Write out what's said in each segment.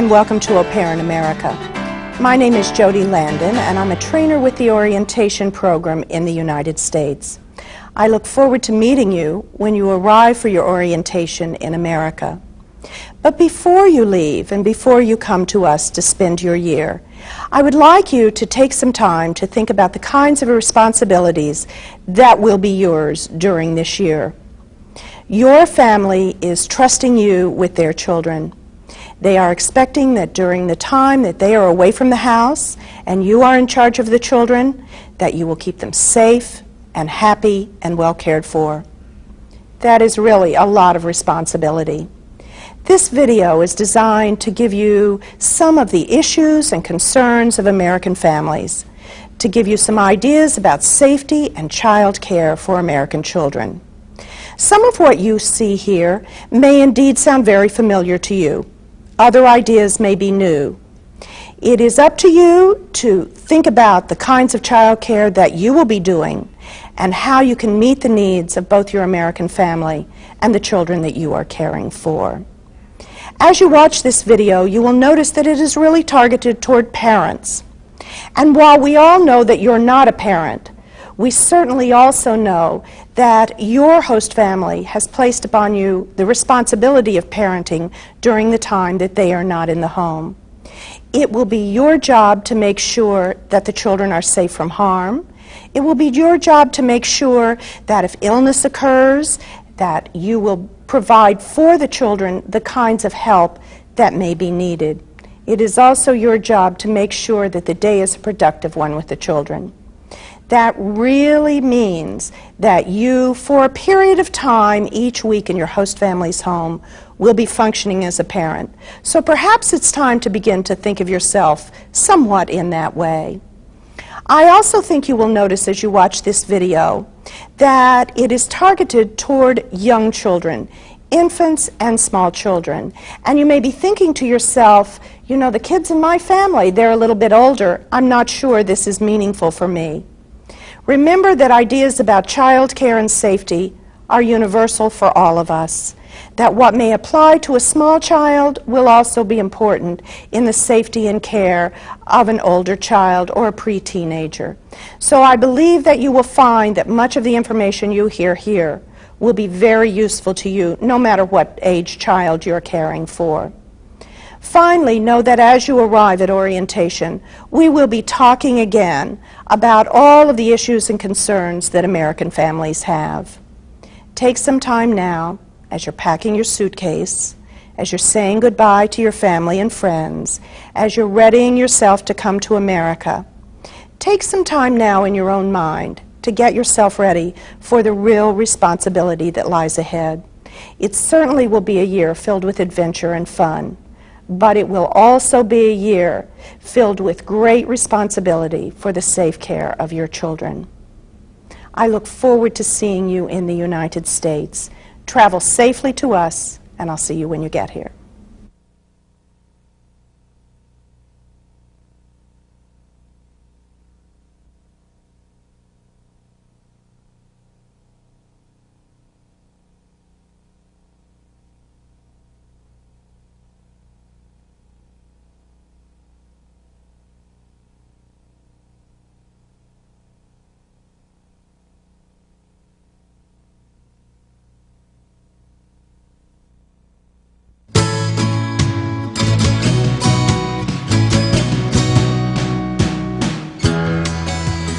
and welcome to Au Pair in America. My name is Jody Landon, and I'm a trainer with the orientation program in the United States. I look forward to meeting you when you arrive for your orientation in America. But before you leave and before you come to us to spend your year, I would like you to take some time to think about the kinds of responsibilities that will be yours during this year. Your family is trusting you with their children. They are expecting that during the time that they are away from the house and you are in charge of the children, that you will keep them safe and happy and well cared for. That is really a lot of responsibility. This video is designed to give you some of the issues and concerns of American families, to give you some ideas about safety and child care for American children. Some of what you see here may indeed sound very familiar to you. Other ideas may be new. It is up to you to think about the kinds of child care that you will be doing and how you can meet the needs of both your American family and the children that you are caring for. As you watch this video, you will notice that it is really targeted toward parents. And while we all know that you're not a parent, we certainly also know that your host family has placed upon you the responsibility of parenting during the time that they are not in the home. It will be your job to make sure that the children are safe from harm. It will be your job to make sure that if illness occurs, that you will provide for the children the kinds of help that may be needed. It is also your job to make sure that the day is a productive one with the children. That really means that you, for a period of time each week in your host family's home, will be functioning as a parent. So perhaps it's time to begin to think of yourself somewhat in that way. I also think you will notice as you watch this video that it is targeted toward young children, infants and small children. And you may be thinking to yourself, you know, the kids in my family, they're a little bit older. I'm not sure this is meaningful for me. Remember that ideas about child care and safety are universal for all of us. That what may apply to a small child will also be important in the safety and care of an older child or a pre-teenager. So I believe that you will find that much of the information you hear here will be very useful to you, no matter what age child you're caring for. Finally, know that as you arrive at orientation, we will be talking again about all of the issues and concerns that American families have. Take some time now, as you're packing your suitcase, as you're saying goodbye to your family and friends, as you're readying yourself to come to America. Take some time now in your own mind to get yourself ready for the real responsibility that lies ahead. It certainly will be a year filled with adventure and fun, but it will also be a year filled with great responsibility for the safe care of your children. I look forward to seeing you in the United States. Travel safely to us, and I'll see you when you get here.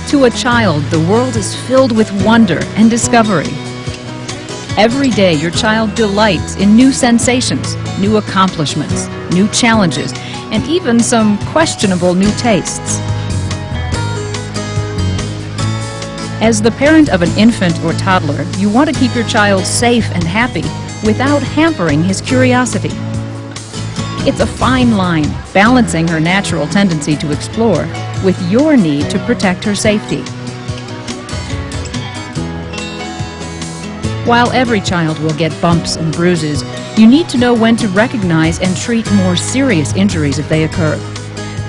To a child, the world is filled with wonder and discovery. Every day, your child delights in new sensations, new accomplishments, new challenges, and even some questionable new tastes. As the parent of an infant or toddler, you want to keep your child safe and happy without hampering his curiosity. It's a fine line, balancing her natural tendency to explore with your need to protect her safety. While every child will get bumps and bruises, you need to know when to recognize and treat more serious injuries if they occur.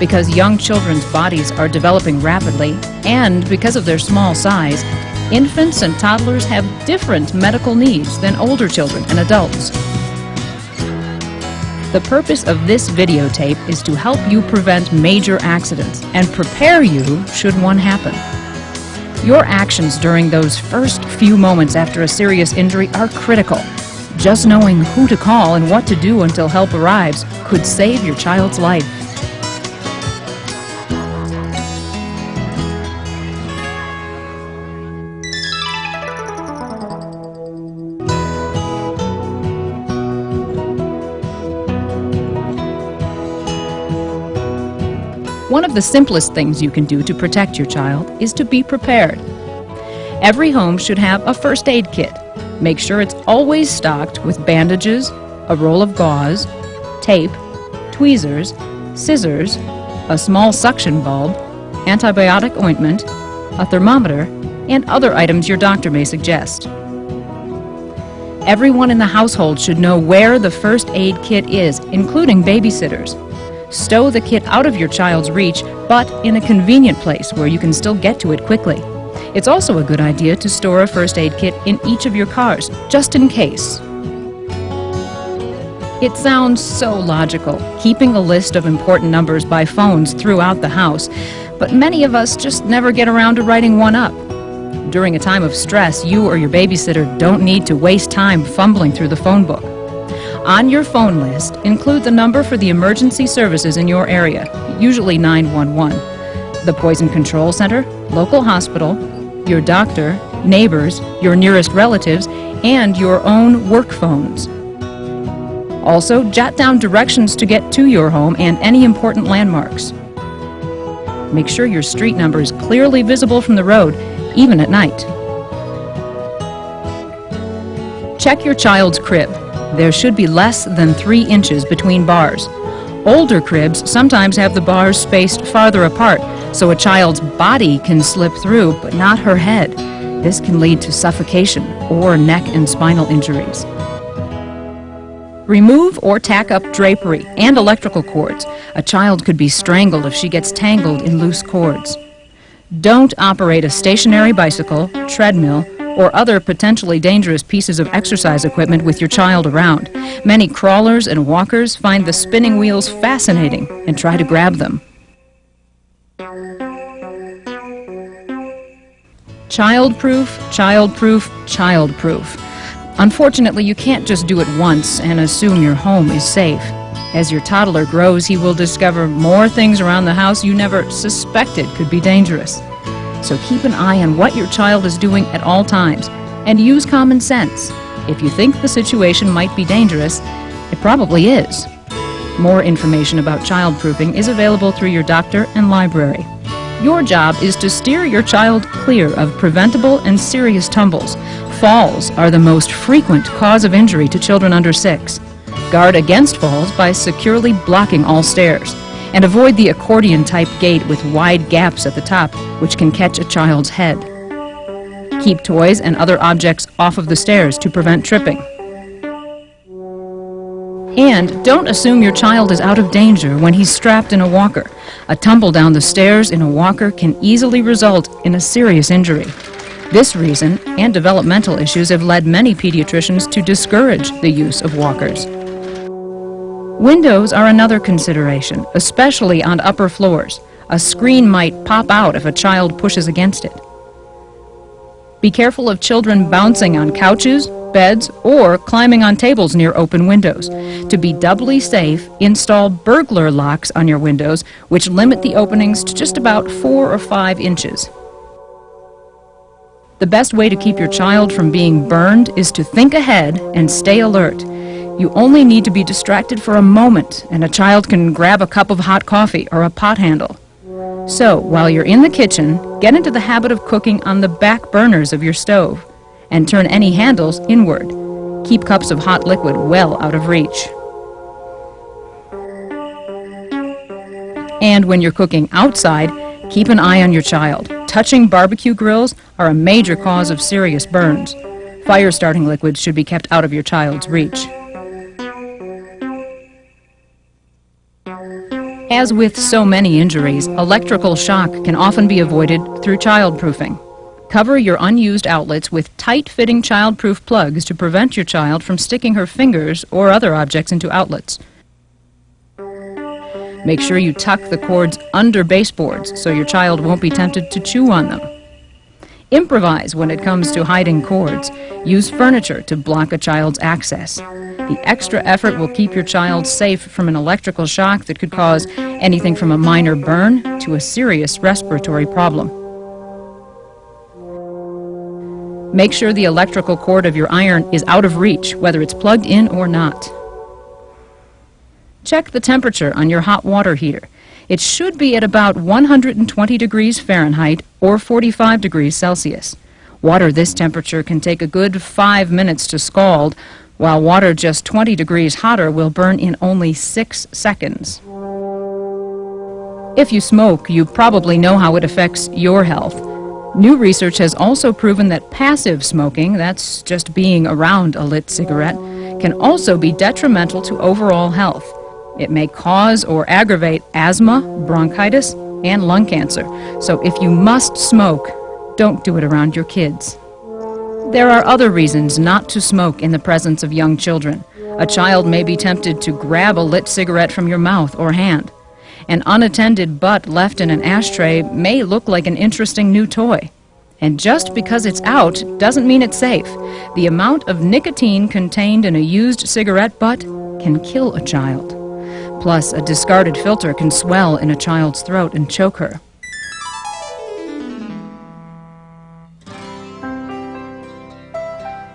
Because young children's bodies are developing rapidly, and because of their small size, infants and toddlers have different medical needs than older children and adults. The purpose of this videotape is to help you prevent major accidents and prepare you should one happen. Your actions during those first few moments after a serious injury are critical. Just knowing who to call and what to do until help arrives could save your child's life. One of the simplest things you can do to protect your child is to be prepared. Every home should have a first aid kit. Make sure it's always stocked with bandages, a roll of gauze, tape, tweezers, scissors, a small suction bulb, antibiotic ointment, a thermometer, and other items your doctor may suggest. Everyone in the household should know where the first aid kit is, including babysitters. Stow the kit out of your child's reach, but in a convenient place where you can still get to it quickly. It's also a good idea to store a first aid kit in each of your cars, just in case. It sounds so logical, keeping a list of important numbers by phones throughout the house, but many of us just never get around to writing one up. During a time of stress, you or your babysitter don't need to waste time fumbling through the phone book. On your phone list, include the number for the emergency services in your area, usually 911, the Poison Control Center, local hospital, your doctor, neighbors, your nearest relatives, and your own work phones. Also, jot down directions to get to your home and any important landmarks. Make sure your street number is clearly visible from the road, even at night. Check your child's crib. There should be less than 3 inches between bars. Older cribs sometimes have the bars spaced farther apart, so a child's body can slip through, but not her head. This can lead to suffocation or neck and spinal injuries. Remove or tack up drapery and electrical cords. A child could be strangled if she gets tangled in loose cords. Don't operate a stationary bicycle, treadmill, or other potentially dangerous pieces of exercise equipment with your child around. Many crawlers and walkers find the spinning wheels fascinating and try to grab them. Childproof, childproof, childproof. Unfortunately, you can't just do it once and assume your home is safe. As your toddler grows, he will discover more things around the house you never suspected could be dangerous. So keep an eye on what your child is doing at all times, and use common sense. If you think the situation might be dangerous, it probably is. More information about childproofing is available through your doctor and library. Your job is to steer your child clear of preventable and serious tumbles. Falls are the most frequent cause of injury to children under 6. Guard against falls by securely blocking all stairs. And avoid the accordion-type gate with wide gaps at the top, which can catch a child's head. Keep toys and other objects off of the stairs to prevent tripping. And don't assume your child is out of danger when he's strapped in a walker. A tumble down the stairs in a walker can easily result in a serious injury. This reason and developmental issues have led many pediatricians to discourage the use of walkers. Windows are another consideration, especially on upper floors. A screen might pop out if a child pushes against it. Be careful of children bouncing on couches, beds, or climbing on tables near open windows. To be doubly safe, install burglar locks on your windows, which limit the openings to just about 4 or 5 inches. The best way to keep your child from being burned is to think ahead and stay alert. You only need to be distracted for a moment, and a child can grab a cup of hot coffee or a pot handle. So, while you're in the kitchen, get into the habit of cooking on the back burners of your stove, and turn any handles inward. Keep cups of hot liquid well out of reach. And when you're cooking outside, keep an eye on your child. Touching barbecue grills are a major cause of serious burns. Fire-starting liquids should be kept out of your child's reach. As with so many injuries, electrical shock can often be avoided through childproofing. Cover your unused outlets with tight-fitting child-proof plugs to prevent your child from sticking her fingers or other objects into outlets. Make sure you tuck the cords under baseboards so your child won't be tempted to chew on them. Improvise when it comes to hiding cords. Use furniture to block a child's access. The extra effort will keep your child safe from an electrical shock that could cause anything from a minor burn to a serious respiratory problem. Make sure the electrical cord of your iron is out of reach, whether it's plugged in or not. Check the temperature on your hot water heater. It should be at about 120 degrees Fahrenheit or 45 degrees Celsius. Water this temperature can take a good 5 minutes to scald, while water just 20 degrees hotter will burn in only 6 seconds. If you smoke, you probably know how it affects your health. New research has also proven that passive smoking, that's just being around a lit cigarette, can also be detrimental to overall health. It may cause or aggravate asthma, bronchitis, and lung cancer. So if you must smoke, don't do it around your kids. There are other reasons not to smoke in the presence of young children. A child may be tempted to grab a lit cigarette from your mouth or hand. An unattended butt left in an ashtray may look like an interesting new toy. And just because it's out doesn't mean it's safe. The amount of nicotine contained in a used cigarette butt can kill a child. Plus, a discarded filter can swell in a child's throat and choke her.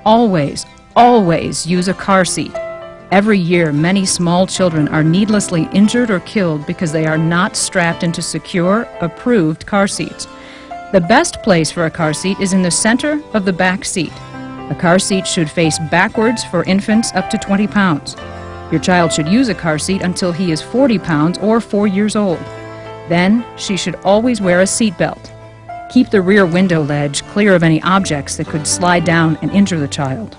Always, always use a car seat. Every year, many small children are needlessly injured or killed because they are not strapped into secure, approved car seats. The best place for a car seat is in the center of the back seat. A car seat should face backwards for infants up to 20 pounds. Your child should use a car seat until he is 40 pounds or 4 years old. Then, she should always wear a seat belt. Keep the rear window ledge clear of any objects that could slide down and injure the child.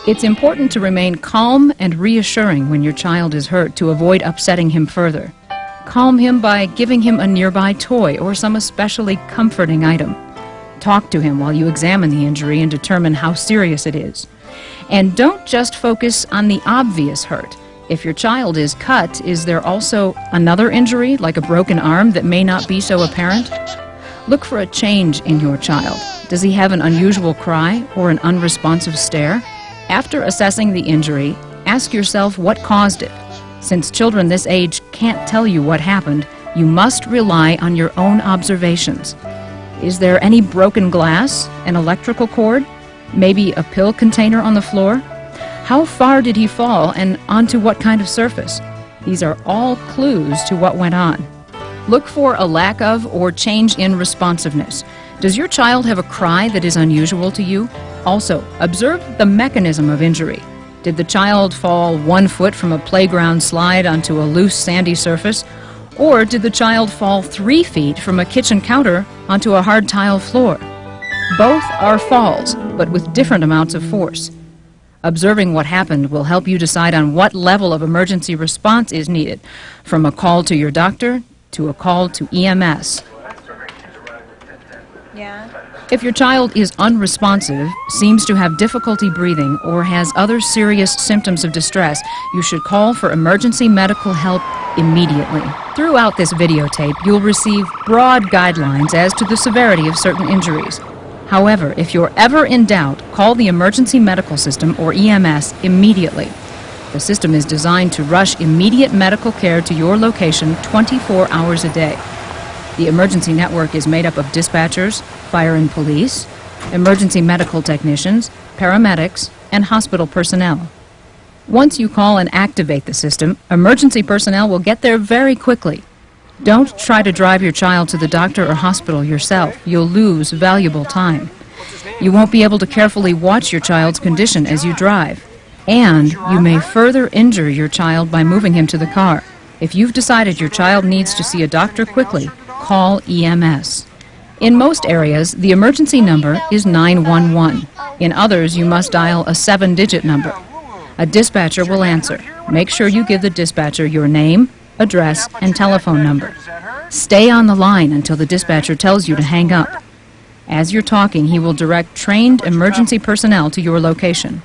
It's important to remain calm and reassuring when your child is hurt to avoid upsetting him further. Calm him by giving him a nearby toy or some especially comforting item. Talk to him while you examine the injury and determine how serious it is. And don't just focus on the obvious hurt. If your child is cut, is there also another injury, like a broken arm, that may not be so apparent? Look for a change in your child. Does he have an unusual cry or an unresponsive stare? After assessing the injury, ask yourself what caused it. Since children this age can't tell you what happened, you must rely on your own observations. Is there any broken glass, an electrical cord, maybe a pill container on the floor? How far did he fall and onto what kind of surface? These are all clues to what went on. Look for a lack of or change in responsiveness. Does your child have a cry that is unusual to you? Also, observe the mechanism of injury. Did the child fall 1 foot from a playground slide onto a loose sandy surface? Or did the child fall 3 feet from a kitchen counter onto a hard tile floor? Both are falls, but with different amounts of force. Observing what happened will help you decide on what level of emergency response is needed, from a call to your doctor to a call to EMS. If your child is unresponsive, seems to have difficulty breathing, or has other serious symptoms of distress, you should call for emergency medical help immediately. Throughout this videotape, you'll receive broad guidelines as to the severity of certain injuries. However, if you're ever in doubt, call the emergency medical system, or EMS, immediately. The system is designed to rush immediate medical care to your location 24 hours a day. The emergency network is made up of dispatchers, fire and police, emergency medical technicians, paramedics, and hospital personnel. Once you call and activate the system, emergency personnel will get there very quickly. Don't try to drive your child to the doctor or hospital yourself. You'll lose valuable time. You won't be able to carefully watch your child's condition as you drive. And you may further injure your child by moving him to the car. If you've decided your child needs to see a doctor quickly, call EMS. In most areas, the emergency number is 911. In others, you must dial a 7-digit number. A dispatcher will answer. Make sure you give the dispatcher your name, address, and telephone number. Stay on the line until the dispatcher tells you to hang up. As you're talking, he will direct trained emergency personnel to your location.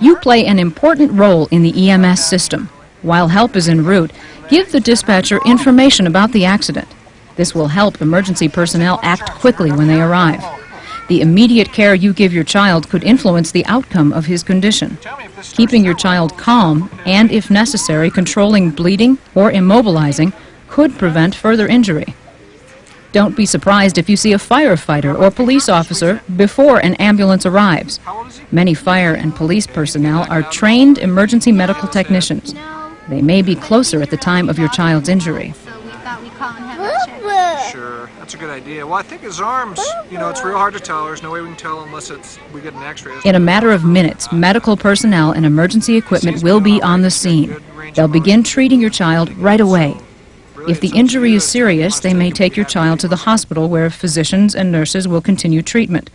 You play an important role in the EMS system. While help is en route, give the dispatcher information about the accident. This will help emergency personnel act quickly when they arrive. The immediate care you give your child could influence the outcome of his condition. Keeping your child calm and, if necessary, controlling bleeding or immobilizing could prevent further injury. Don't be surprised if you see a firefighter or police officer before an ambulance arrives. Many fire and police personnel are trained emergency medical technicians. They may be closer at the time of your child's injury. Sure, that's a good idea. Well, I think his arms, it's real hard to tell. There's no way we can tell unless we get an x-ray. In a matter of minutes, medical personnel and emergency equipment will be on the scene. They'll begin treating your child right away. If the injury is serious, they may take your child to the hospital where physicians and nurses will continue treatment.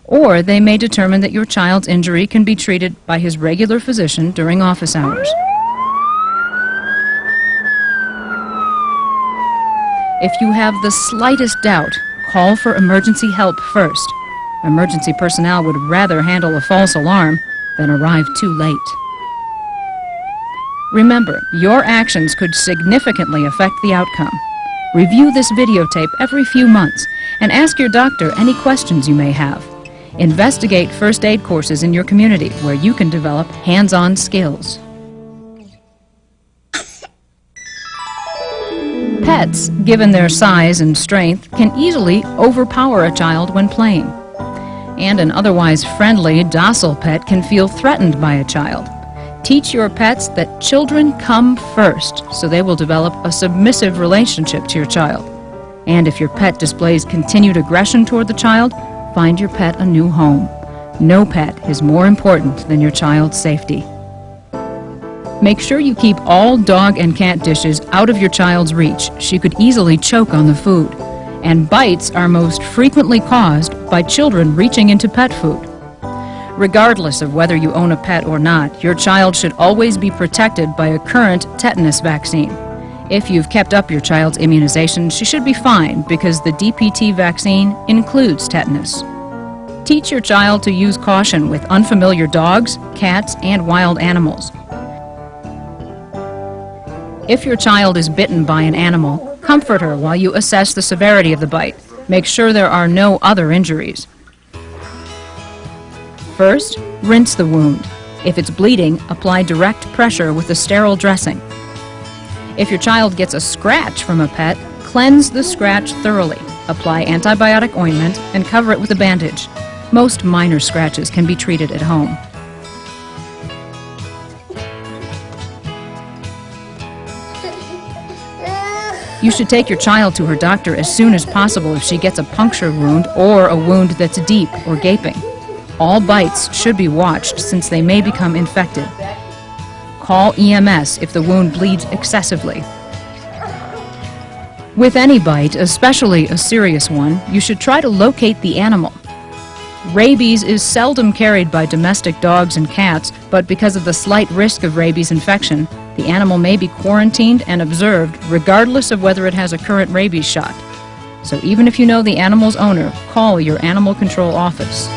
Or they may determine that your child's injury can be treated by his regular physician during office hours. If you have the slightest doubt, call for emergency help first. Emergency personnel would rather handle a false alarm than arrive too late. Remember, your actions could significantly affect the outcome. Review this videotape every few months and ask your doctor any questions you may have. Investigate first aid courses in your community where you can develop hands-on skills. Pets, given their size and strength, can easily overpower a child when playing. And an otherwise friendly, docile pet can feel threatened by a child. Teach your pets that children come first, so they will develop a submissive relationship to your child. And if your pet displays continued aggression toward the child, find your pet a new home. No pet is more important than your child's safety. Make sure you keep all dog and cat dishes out of your child's reach. She could easily choke on the food. And bites are most frequently caused by children reaching into pet food. Regardless of whether you own a pet or not, your child should always be protected by a current tetanus vaccine. If you've kept up your child's immunization, she should be fine because the DPT vaccine includes tetanus. Teach your child to use caution with unfamiliar dogs, cats, and wild animals. If your child is bitten by an animal, comfort her while you assess the severity of the bite. Make sure there are no other injuries. First, rinse the wound. If it's bleeding, apply direct pressure with a sterile dressing. If your child gets a scratch from a pet, cleanse the scratch thoroughly. Apply antibiotic ointment and cover it with a bandage. Most minor scratches can be treated at home. You should take your child to her doctor as soon as possible if she gets a puncture wound or a wound that's deep or gaping. All bites should be watched since they may become infected. Call EMS if the wound bleeds excessively. With any bite, especially a serious one, you should try to locate the animal. Rabies is seldom carried by domestic dogs and cats, but because of the slight risk of rabies infection, the animal may be quarantined and observed regardless of whether it has a current rabies shot. So even if you know the animal's owner, call your animal control office.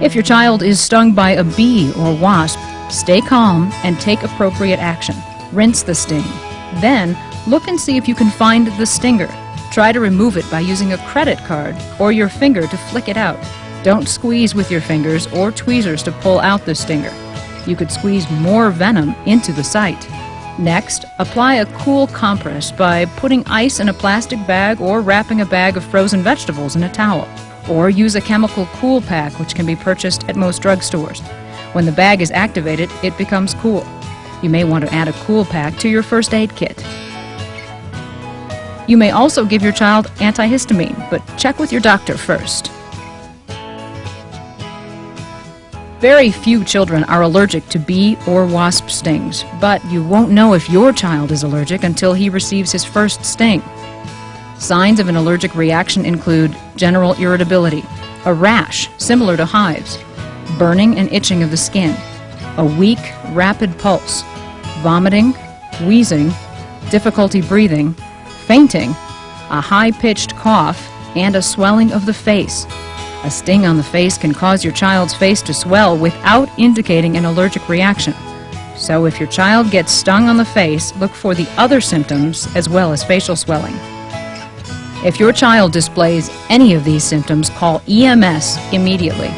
If your child is stung by a bee or wasp, stay calm and take appropriate action. Rinse the sting. Then, look and see if you can find the stinger. Try to remove it by using a credit card or your finger to flick it out. Don't squeeze with your fingers or tweezers to pull out the stinger. You could squeeze more venom into the site. Next, apply a cool compress by putting ice in a plastic bag or wrapping a bag of frozen vegetables in a towel. Or use a chemical cool pack, which can be purchased at most drugstores. When the bag is activated, it becomes cool. You may want to add a cool pack to your first aid kit. You may also give your child antihistamine, but check with your doctor first. Very few children are allergic to bee or wasp stings, but you won't know if your child is allergic until he receives his first sting. Signs of an allergic reaction include general irritability, a rash similar to hives, burning and itching of the skin, a weak, rapid pulse, vomiting, wheezing, difficulty breathing, fainting, a high-pitched cough, and a swelling of the face. A sting on the face can cause your child's face to swell without indicating an allergic reaction. So if your child gets stung on the face, look for the other symptoms as well as facial swelling. If your child displays any of these symptoms, call EMS immediately.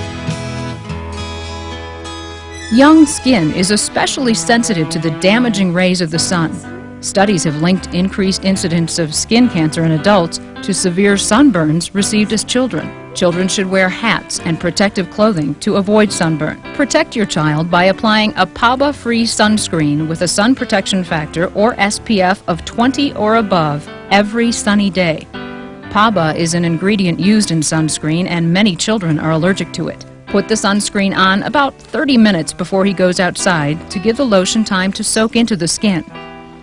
Young skin is especially sensitive to the damaging rays of the sun. Studies have linked increased incidence of skin cancer in adults to severe sunburns received as children. Children should wear hats and protective clothing to avoid sunburn. Protect your child by applying a PABA-free sunscreen with a sun protection factor or SPF of 20 or above every sunny day. PABA is an ingredient used in sunscreen, and many children are allergic to it. Put the sunscreen on about 30 minutes before he goes outside to give the lotion time to soak into the skin.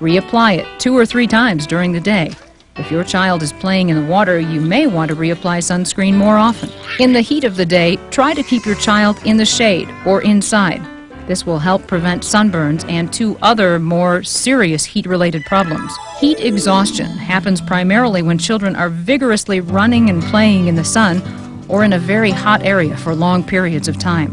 Reapply it 2 or 3 times during the day. If your child is playing in the water, you may want to reapply sunscreen more often. In the heat of the day, try to keep your child in the shade or inside. This will help prevent sunburns and 2 other more serious heat-related problems. Heat exhaustion happens primarily when children are vigorously running and playing in the sun or in a very hot area for long periods of time.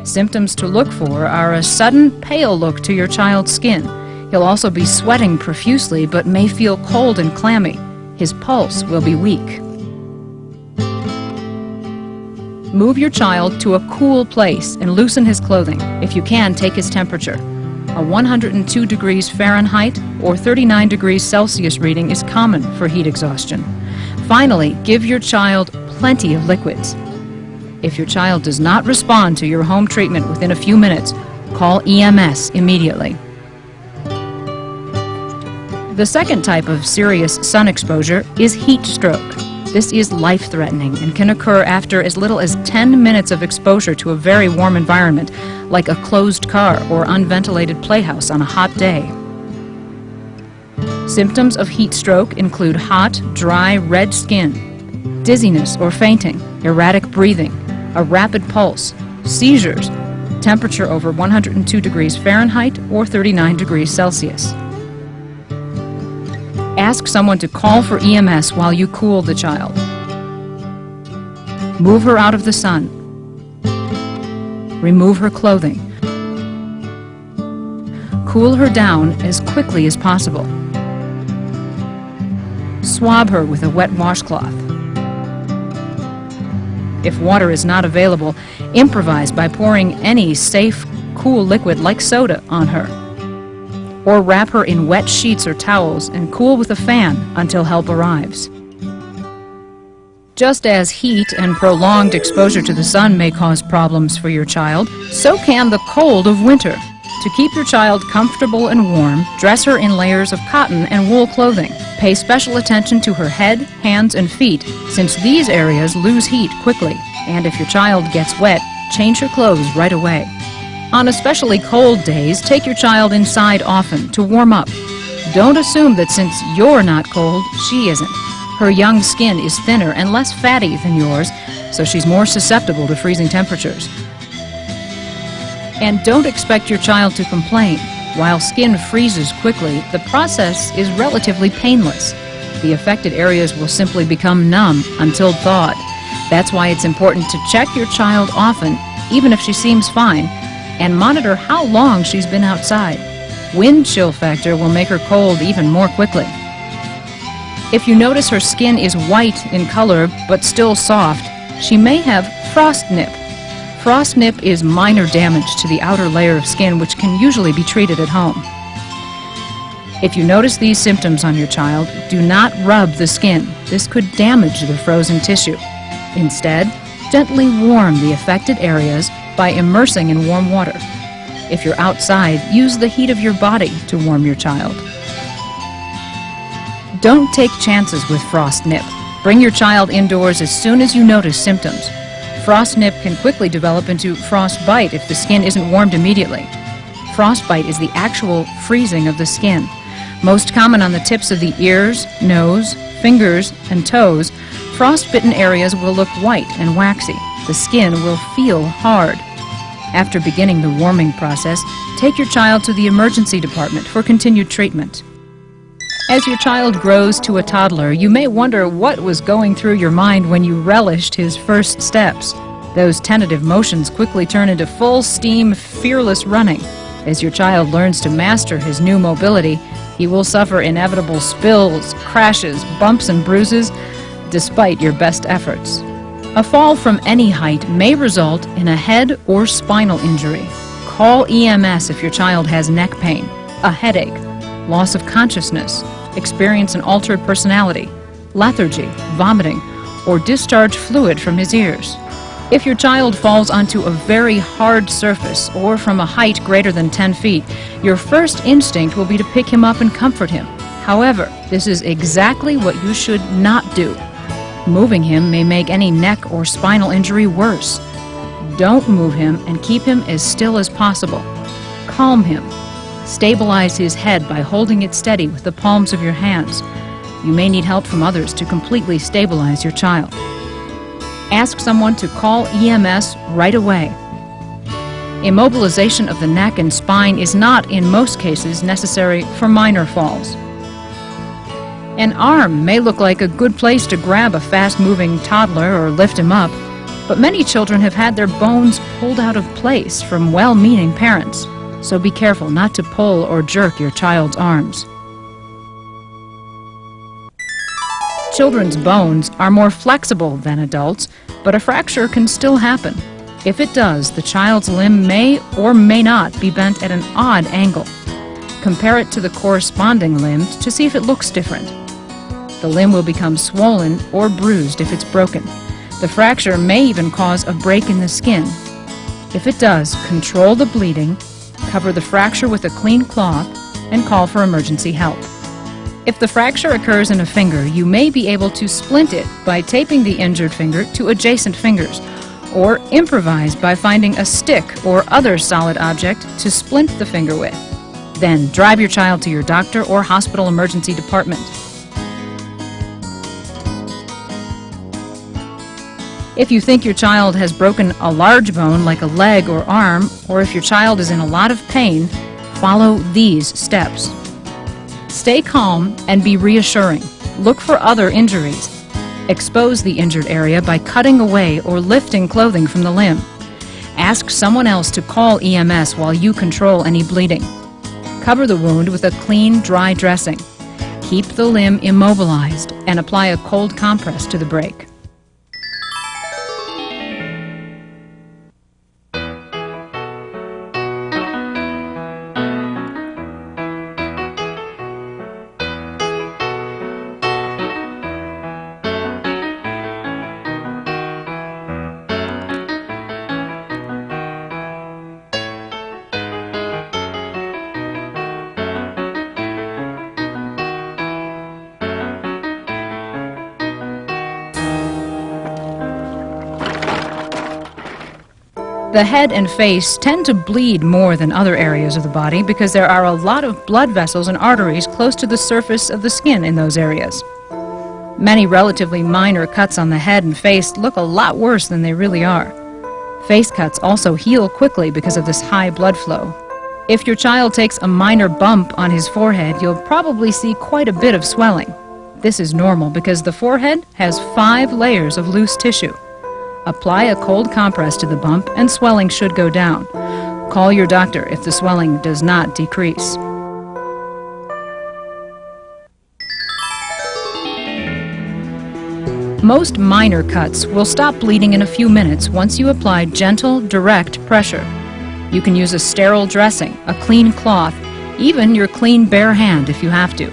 Symptoms to look for are a sudden pale look to your child's skin. He'll also be sweating profusely but may feel cold and clammy. His pulse will be weak. Move your child to a cool place and loosen his clothing. If you can, take his temperature. A 102 degrees Fahrenheit or 39 degrees Celsius reading is common for heat exhaustion. Finally, give your child plenty of liquids. If your child does not respond to your home treatment within a few minutes, call EMS immediately. The second type of serious sun exposure is heat stroke. This is life-threatening and can occur after as little as 10 minutes of exposure to a very warm environment, like a closed car or unventilated playhouse on a hot day. Symptoms of heat stroke include hot, dry, red skin, dizziness or fainting, erratic breathing, a rapid pulse, seizures, temperature over 102 degrees Fahrenheit or 39 degrees Celsius. Ask someone to call for EMS while you cool the child. Move her out of the sun. Remove her clothing. Cool her down as quickly as possible. Swab her with a wet washcloth. If water is not available, improvise by pouring any safe, cool liquid like soda on her. Or wrap her in wet sheets or towels and cool with a fan until help arrives. Just as heat and prolonged exposure to the sun may cause problems for your child, so can the cold of winter. To keep your child comfortable and warm, dress her in layers of cotton and wool clothing. Pay special attention to her head, hands, and feet, since these areas lose heat quickly. And if your child gets wet, change her clothes right away. On especially cold days, take your child inside often to warm up. Don't assume that since you're not cold, she isn't. Her young skin is thinner and less fatty than yours, so she's more susceptible to freezing temperatures. And don't expect your child to complain. While skin freezes quickly, the process is relatively painless. The affected areas will simply become numb until thawed. That's why it's important to check your child often, even if she seems fine, and monitor how long she's been outside. Wind chill factor will make her cold even more quickly. If you notice her skin is white in color but still soft, she may have frost nip. Frost nip is minor damage to the outer layer of skin, which can usually be treated at home. If you notice these symptoms on your child, do not rub the skin. This could damage the frozen tissue. Instead, gently warm the affected areas by immersing in warm water. If you're outside, use the heat of your body to warm your child. Don't take chances with frost nip. Bring your child indoors as soon as you notice symptoms. Frost nip can quickly develop into frostbite if the skin isn't warmed immediately. Frostbite is the actual freezing of the skin. Most common on the tips of the ears, nose, fingers, and toes, frostbitten areas will look white and waxy. The skin will feel hard. After beginning the warming process, take your child to the emergency department for continued treatment. As your child grows to a toddler, you may wonder what was going through your mind when you relished his first steps. Those tentative motions quickly turn into full-steam, fearless running. As your child learns to master his new mobility, he will suffer inevitable spills, crashes, bumps, and bruises, despite your best efforts. A fall from any height may result in a head or spinal injury. Call EMS if your child has neck pain, a headache, loss of consciousness, experience an altered personality, lethargy, vomiting, or discharge fluid from his ears. If your child falls onto a very hard surface or from a height greater than 10 feet, your first instinct will be to pick him up and comfort him. However, this is exactly what you should not do. Moving him may make any neck or spinal injury worse. Don't move him and keep him as still as possible. Calm him. Stabilize his head by holding it steady with the palms of your hands. You may need help from others to completely stabilize your child. Ask someone to call EMS right away. Immobilization of the neck and spine is not, in most cases, necessary for minor falls. An arm may look like a good place to grab a fast-moving toddler or lift him up, but many children have had their bones pulled out of place from well-meaning parents, so be careful not to pull or jerk your child's arms. Children's bones are more flexible than adults, but a fracture can still happen. If it does, the child's limb may or may not be bent at an odd angle. Compare it to the corresponding limb to see if it looks different. The limb will become swollen or bruised if it's broken. The fracture may even cause a break in the skin. If it does, control the bleeding, cover the fracture with a clean cloth, and call for emergency help. If the fracture occurs in a finger, you may be able to splint it by taping the injured finger to adjacent fingers, or improvise by finding a stick or other solid object to splint the finger with. Then drive your child to your doctor or hospital emergency department. If you think your child has broken a large bone like a leg or arm, or if your child is in a lot of pain, follow these steps. Stay calm and be reassuring. Look for other injuries. Expose the injured area by cutting away or lifting clothing from the limb. Ask someone else to call EMS while you control any bleeding. Cover the wound with a clean, dry dressing. Keep the limb immobilized and apply a cold compress to the break. The head and face tend to bleed more than other areas of the body because there are a lot of blood vessels and arteries close to the surface of the skin in those areas. Many relatively minor cuts on the head and face look a lot worse than they really are. Face cuts also heal quickly because of this high blood flow. If your child takes a minor bump on his forehead, you'll probably see quite a bit of swelling. This is normal because the forehead has 5 layers of loose tissue. Apply a cold compress to the bump and swelling should go down. Call your doctor if the swelling does not decrease. Most minor cuts will stop bleeding in a few minutes once you apply gentle, direct pressure. You can use a sterile dressing, a clean cloth, even your clean bare hand if you have to.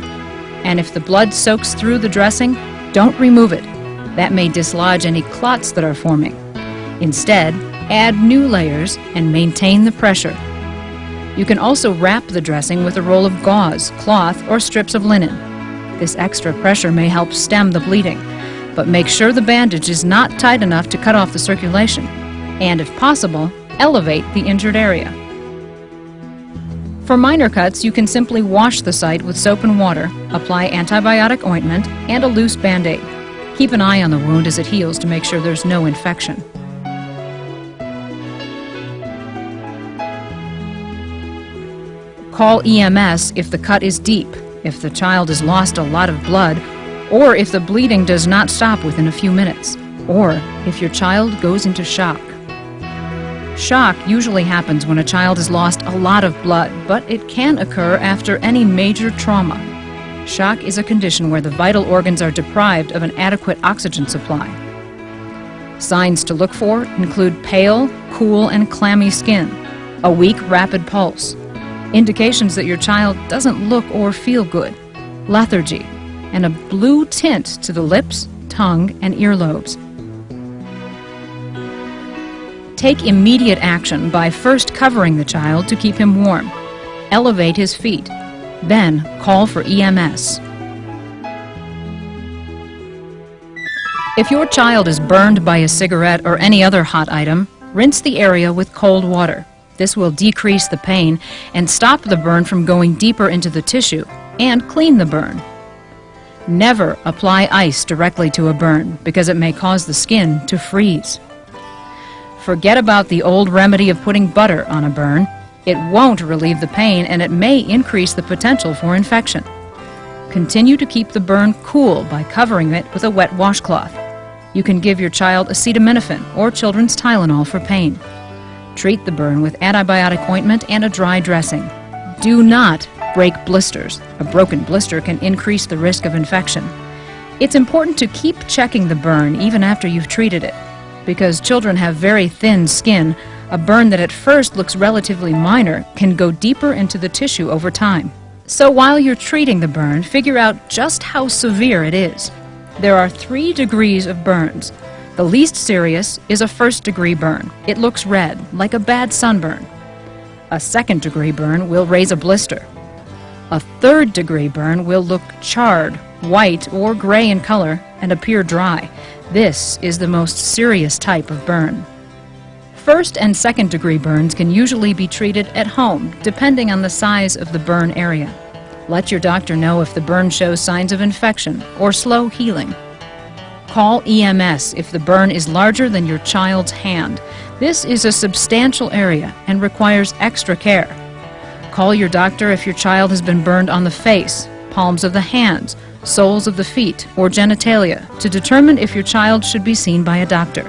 And if the blood soaks through the dressing, don't remove it. That may dislodge any clots that are forming. Instead, add new layers and maintain the pressure. You can also wrap the dressing with a roll of gauze, cloth, or strips of linen. This extra pressure may help stem the bleeding, but make sure the bandage is not tight enough to cut off the circulation, and if possible, elevate the injured area. For minor cuts, you can simply wash the site with soap and water, apply antibiotic ointment, and a loose Band-Aid. Keep an eye on the wound as it heals to make sure there's no infection. Call EMS if the cut is deep, if the child has lost a lot of blood, or if the bleeding does not stop within a few minutes, or if your child goes into shock. Shock usually happens when a child has lost a lot of blood, but it can occur after any major trauma. Shock is a condition where the vital organs are deprived of an adequate oxygen supply. Signs to look for include pale, cool, and clammy skin, a weak, rapid pulse, indications that your child doesn't look or feel good, lethargy, and a blue tint to the lips, tongue, and earlobes. Take immediate action by first covering the child to keep him warm. Elevate his feet. Then call for EMS. If your child is burned by a cigarette or any other hot item, rinse the area with cold water. This will decrease the pain and stop the burn from going deeper into the tissue and clean the burn. Never apply ice directly to a burn because it may cause the skin to freeze. Forget about the old remedy of putting butter on a burn. It won't relieve the pain and it may increase the potential for infection. Continue to keep the burn cool by covering it with a wet washcloth. You can give your child acetaminophen or children's Tylenol for pain. Treat the burn with antibiotic ointment and a dry dressing. Do not break blisters. A broken blister can increase the risk of infection. It's important to keep checking the burn even after you've treated it. Because children have very thin skin, a burn that at first looks relatively minor can go deeper into the tissue over time. So while you're treating the burn, figure out just how severe it is. There are 3 degrees of burns. The least serious is a 1st-degree burn. It looks red, like a bad sunburn. A 2nd-degree burn will raise a blister. A 3rd-degree burn will look charred, white, or gray in color and appear dry. This is the most serious type of burn. 1st and 2nd-degree burns can usually be treated at home, depending on the size of the burn area. Let your doctor know if the burn shows signs of infection or slow healing. Call EMS if the burn is larger than your child's hand. This is a substantial area and requires extra care. Call your doctor if your child has been burned on the face, palms of the hands, soles of the feet, or genitalia to determine if your child should be seen by a doctor.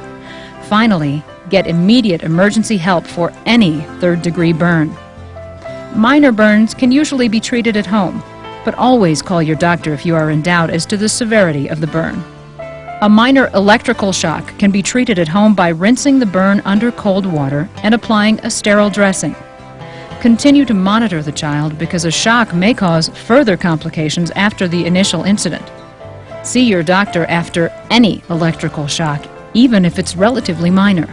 Finally, get immediate emergency help for any 3rd-degree burn. Minor burns can usually be treated at home, but always call your doctor if you are in doubt as to the severity of the burn. A minor electrical shock can be treated at home by rinsing the burn under cold water and applying a sterile dressing. Continue to monitor the child because a shock may cause further complications after the initial incident. See your doctor after any electrical shock, even if it's relatively minor.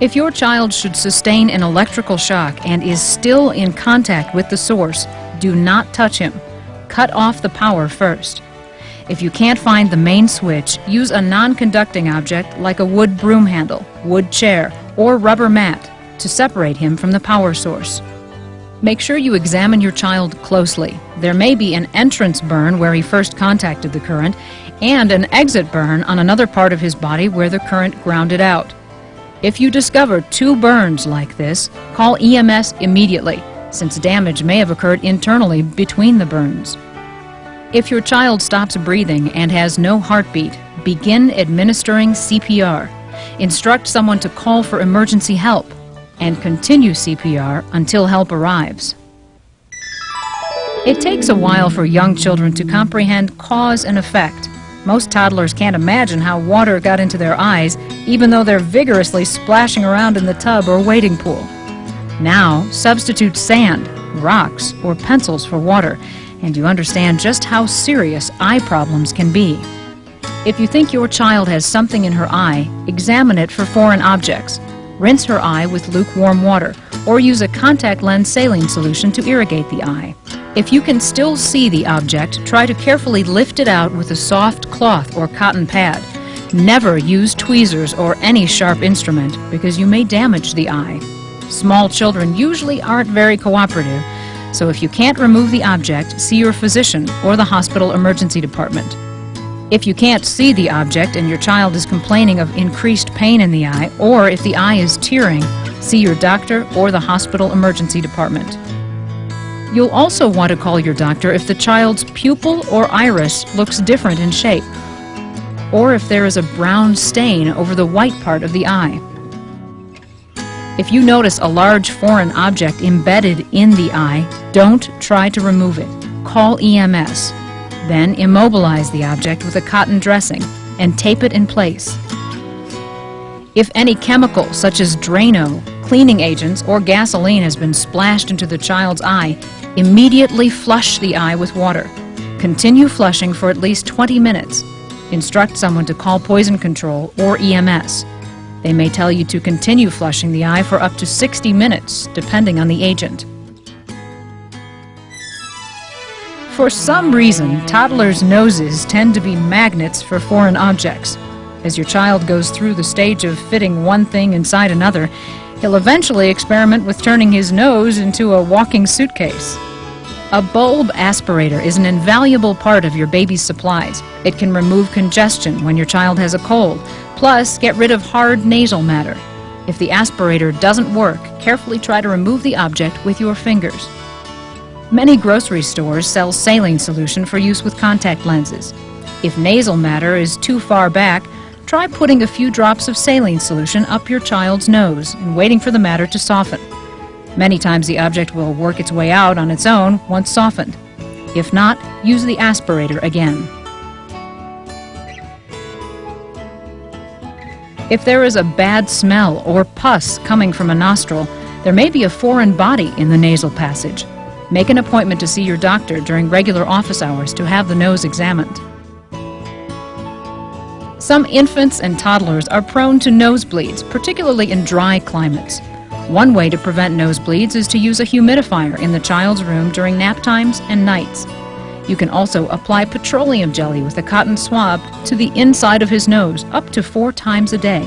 If your child should sustain an electrical shock and is still in contact with the source, do not touch him. Cut off the power first. If you can't find the main switch, use a non-conducting object like a wood broom handle, wood chair, or rubber mat to separate him from the power source. Make sure you examine your child closely. There may be an entrance burn where he first contacted the current and an exit burn on another part of his body where the current grounded out. If you discover 2 burns like this, call EMS immediately, since damage may have occurred internally between the burns. If your child stops breathing and has no heartbeat, begin administering CPR. Instruct someone to call for emergency help and continue CPR until help arrives. It takes a while for young children to comprehend cause and effect. Most toddlers can't imagine how water got into their eyes, even though they're vigorously splashing around in the tub or wading pool. Now, substitute sand, rocks, or pencils for water, and you understand just how serious eye problems can be. If you think your child has something in her eye, examine it for foreign objects. Rinse her eye with lukewarm water, or use a contact lens saline solution to irrigate the eye. If you can still see the object, try to carefully lift it out with a soft cloth or cotton pad. Never use tweezers or any sharp instrument because you may damage the eye. Small children usually aren't very cooperative, so if you can't remove the object, see your physician or the hospital emergency department. If you can't see the object and your child is complaining of increased pain in the eye, or if the eye is tearing, see your doctor or the hospital emergency department. You'll also want to call your doctor if the child's pupil or iris looks different in shape, or if there is a brown stain over the white part of the eye. If you notice a large foreign object embedded in the eye, don't try to remove it. Call EMS. Then immobilize the object with a cotton dressing and tape it in place. If any chemical, such as Drano, cleaning agents, or gasoline has been splashed into the child's eye, immediately flush the eye with water. Continue flushing for at least 20 minutes. Instruct someone to call poison control or EMS. They may tell you to continue flushing the eye for up to 60 minutes, depending on the agent. For some reason, toddlers' noses tend to be magnets for foreign objects. As your child goes through the stage of fitting one thing inside another, he'll eventually experiment with turning his nose into a walking suitcase. A bulb aspirator is an invaluable part of your baby's supplies. It can remove congestion when your child has a cold, plus get rid of hard nasal matter. If the aspirator doesn't work, carefully try to remove the object with your fingers. Many grocery stores sell saline solution for use with contact lenses. If nasal matter is too far back, try putting a few drops of saline solution up your child's nose and waiting for the matter to soften. Many times the object will work its way out on its own once softened. If not, use the aspirator again. If there is a bad smell or pus coming from a nostril, there may be a foreign body in the nasal passage. Make an appointment to see your doctor during regular office hours to have the nose examined. Some infants and toddlers are prone to nosebleeds, particularly in dry climates. One way to prevent nosebleeds is to use a humidifier in the child's room during nap times and nights. You can also apply petroleum jelly with a cotton swab to the inside of his nose up to 4 times a day.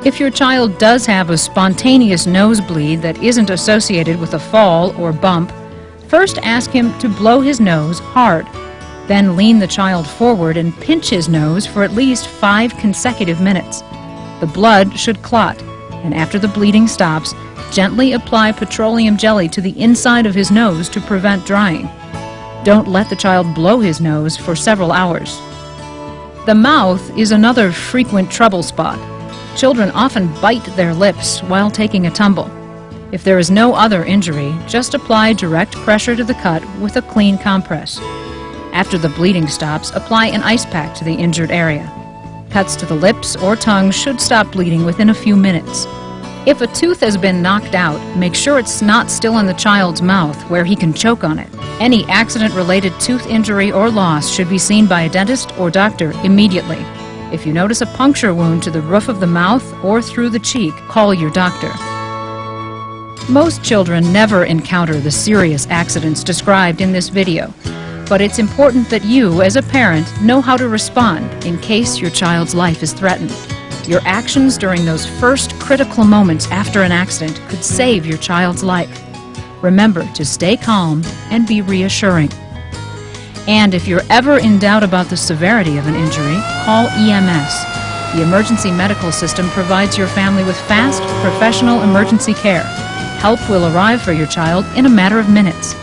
If your child does have a spontaneous nosebleed that isn't associated with a fall or bump, first ask him to blow his nose hard. Then lean the child forward and pinch his nose for at least 5 consecutive minutes. The blood should clot, and after the bleeding stops, gently apply petroleum jelly to the inside of his nose to prevent drying. Don't let the child blow his nose for several hours. The mouth is another frequent trouble spot. Children often bite their lips while taking a tumble. If there is no other injury, just apply direct pressure to the cut with a clean compress. After the bleeding stops, apply an ice pack to the injured area. Cuts to the lips or tongue should stop bleeding within a few minutes. If a tooth has been knocked out, make sure it's not still in the child's mouth where he can choke on it. Any accident-related tooth injury or loss should be seen by a dentist or doctor immediately. If you notice a puncture wound to the roof of the mouth or through the cheek, call your doctor. Most children never encounter the serious accidents described in this video, but it's important that you, as a parent, know how to respond in case your child's life is threatened. Your actions during those first critical moments after an accident could save your child's life. Remember to stay calm and be reassuring. And if you're ever in doubt about the severity of an injury, call EMS. The emergency medical system provides your family with fast, professional emergency care. Help will arrive for your child in a matter of minutes.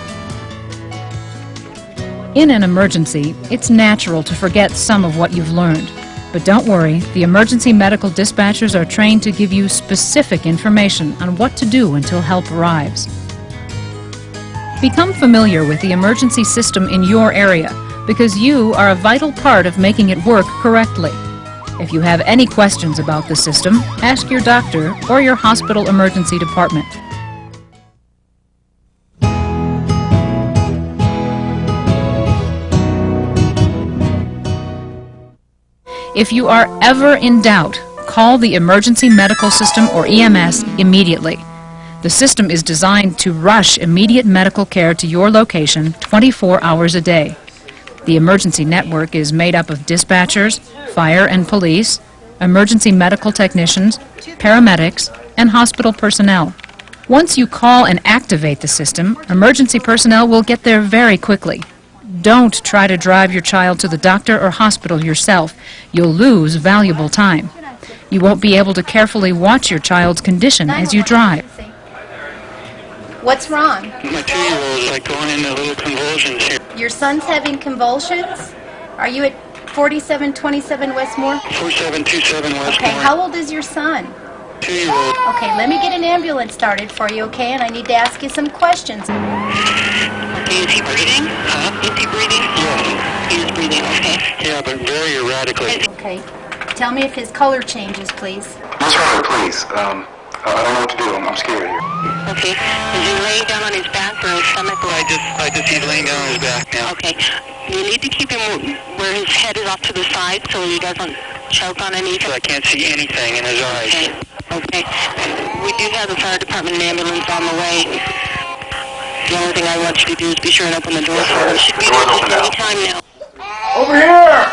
In an emergency, it's natural to forget some of what you've learned. But don't worry, the emergency medical dispatchers are trained to give you specific information on what to do until help arrives. Become familiar with the emergency system in your area, because you are a vital part of making it work correctly. If you have any questions about the system, ask your doctor or your hospital emergency department. If you are ever in doubt, call the emergency medical system or EMS immediately. The system is designed to rush immediate medical care to your location 24 hours a day. The emergency network is made up of dispatchers, fire and police, emergency medical technicians, paramedics, and hospital personnel. Once you call and activate the system, emergency personnel will get there very quickly. Don't try to drive your child to the doctor or hospital yourself. You'll lose valuable time. You won't be able to carefully watch your child's condition as you drive. What's wrong? My 2-year-old is like going into little convulsions here. Your son's having convulsions? Are you at 4727 Westmore? 4727 Westmore. Okay, how old is your son? 2-year-old. Okay, let me get an ambulance started for you, okay? And I need to ask you some questions. Okay, is he breathing? Huh? Is he breathing? Yes. He is breathing, okay. Yeah, but very erratically. Okay. Tell me if his color changes, please. What's wrong, please? I don't know what to do. I'm scared here. Okay. Is he laying down on his back or his stomach? He's laying down on his back now. Okay. You need to keep him where his head is off to the side so he doesn't choke on anything. I can't see anything in his eyes. Okay. Okay. We do have the fire department and ambulance on the way. The only thing I want you to do is be sure and open the door for him. He should be there just any time now. Over here!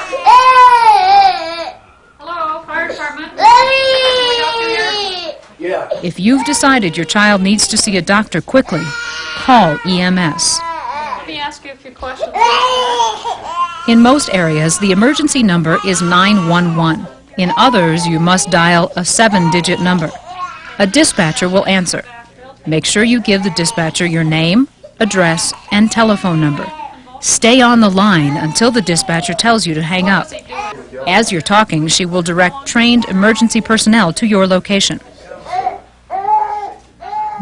Hello, fire department. Yeah. If you've decided your child needs to see a doctor quickly, call EMS. Let me ask you a few questions. In most areas, the emergency number is 911. In others, you must dial a 7-digit number. A dispatcher will answer. Make sure you give the dispatcher your name, address, and telephone number. Stay on the line until the dispatcher tells you to hang up. As you're talking, she will direct trained emergency personnel to your location.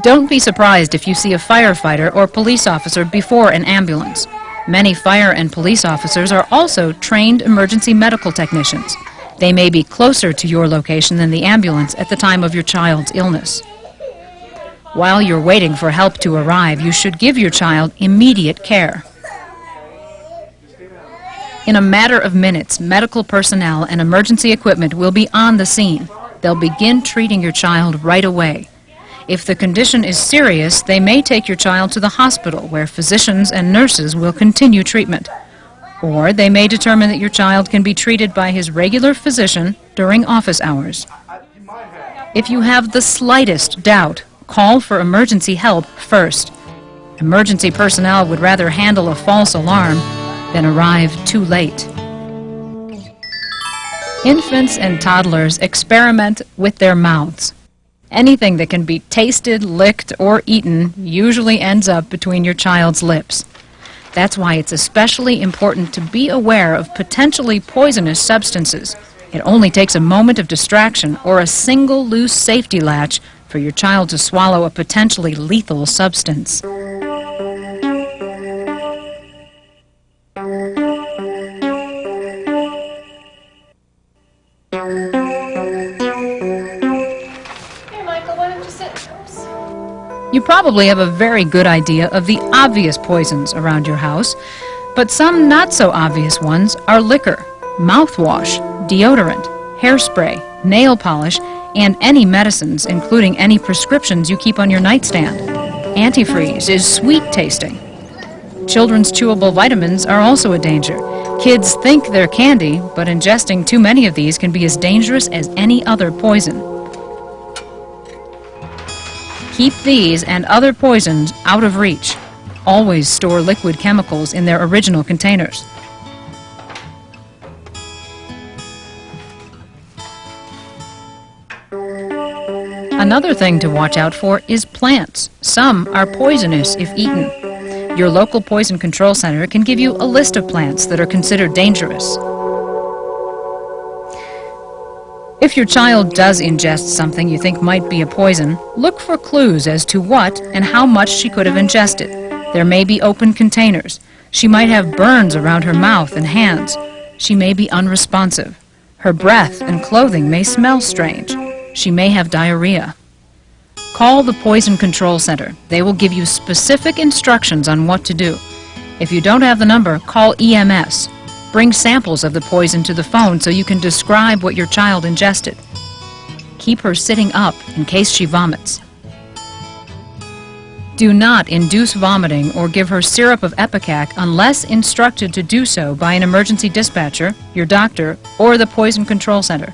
Don't be surprised if you see a firefighter or police officer before an ambulance. Many fire and police officers are also trained emergency medical technicians. They may be closer to your location than the ambulance at the time of your child's illness. While you're waiting for help to arrive, you should give your child immediate care. In a matter of minutes, medical personnel and emergency equipment will be on the scene. They'll begin treating your child right away. If the condition is serious, they may take your child to the hospital where physicians and nurses will continue treatment. Or they may determine that your child can be treated by his regular physician during office hours. If you have the slightest doubt, call for emergency help first. Emergency personnel would rather handle a false alarm than arrive too late. Infants and toddlers experiment with their mouths. Anything that can be tasted, licked, or eaten usually ends up between your child's lips. That's why it's especially important to be aware of potentially poisonous substances. It only takes a moment of distraction or a single loose safety latch for your child to swallow a potentially lethal substance. You probably have a very good idea of the obvious poisons around your house, but some not so obvious ones are liquor, mouthwash, deodorant, hairspray, nail polish, and any medicines, including any prescriptions you keep on your nightstand. Antifreeze is sweet tasting. Children's chewable vitamins are also a danger. Kids think they're candy, but ingesting too many of these can be as dangerous as any other poison. Keep these and other poisons out of reach. Always store liquid chemicals in their original containers. Another thing to watch out for is plants. Some are poisonous if eaten. Your local poison control center can give you a list of plants that are considered dangerous. If your child does ingest something you think might be a poison, look for clues as to what and how much she could have ingested. There may be open containers. She might have burns around her mouth and hands. She may be unresponsive. Her breath and clothing may smell strange. She may have diarrhea. Call the Poison Control Center. They will give you specific instructions on what to do. If you don't have the number, call EMS. Bring samples of the poison to the phone so you can describe what your child ingested. Keep her sitting up in case she vomits. Do not induce vomiting or give her syrup of Ipecac unless instructed to do so by an emergency dispatcher, your doctor, or the Poison Control Center.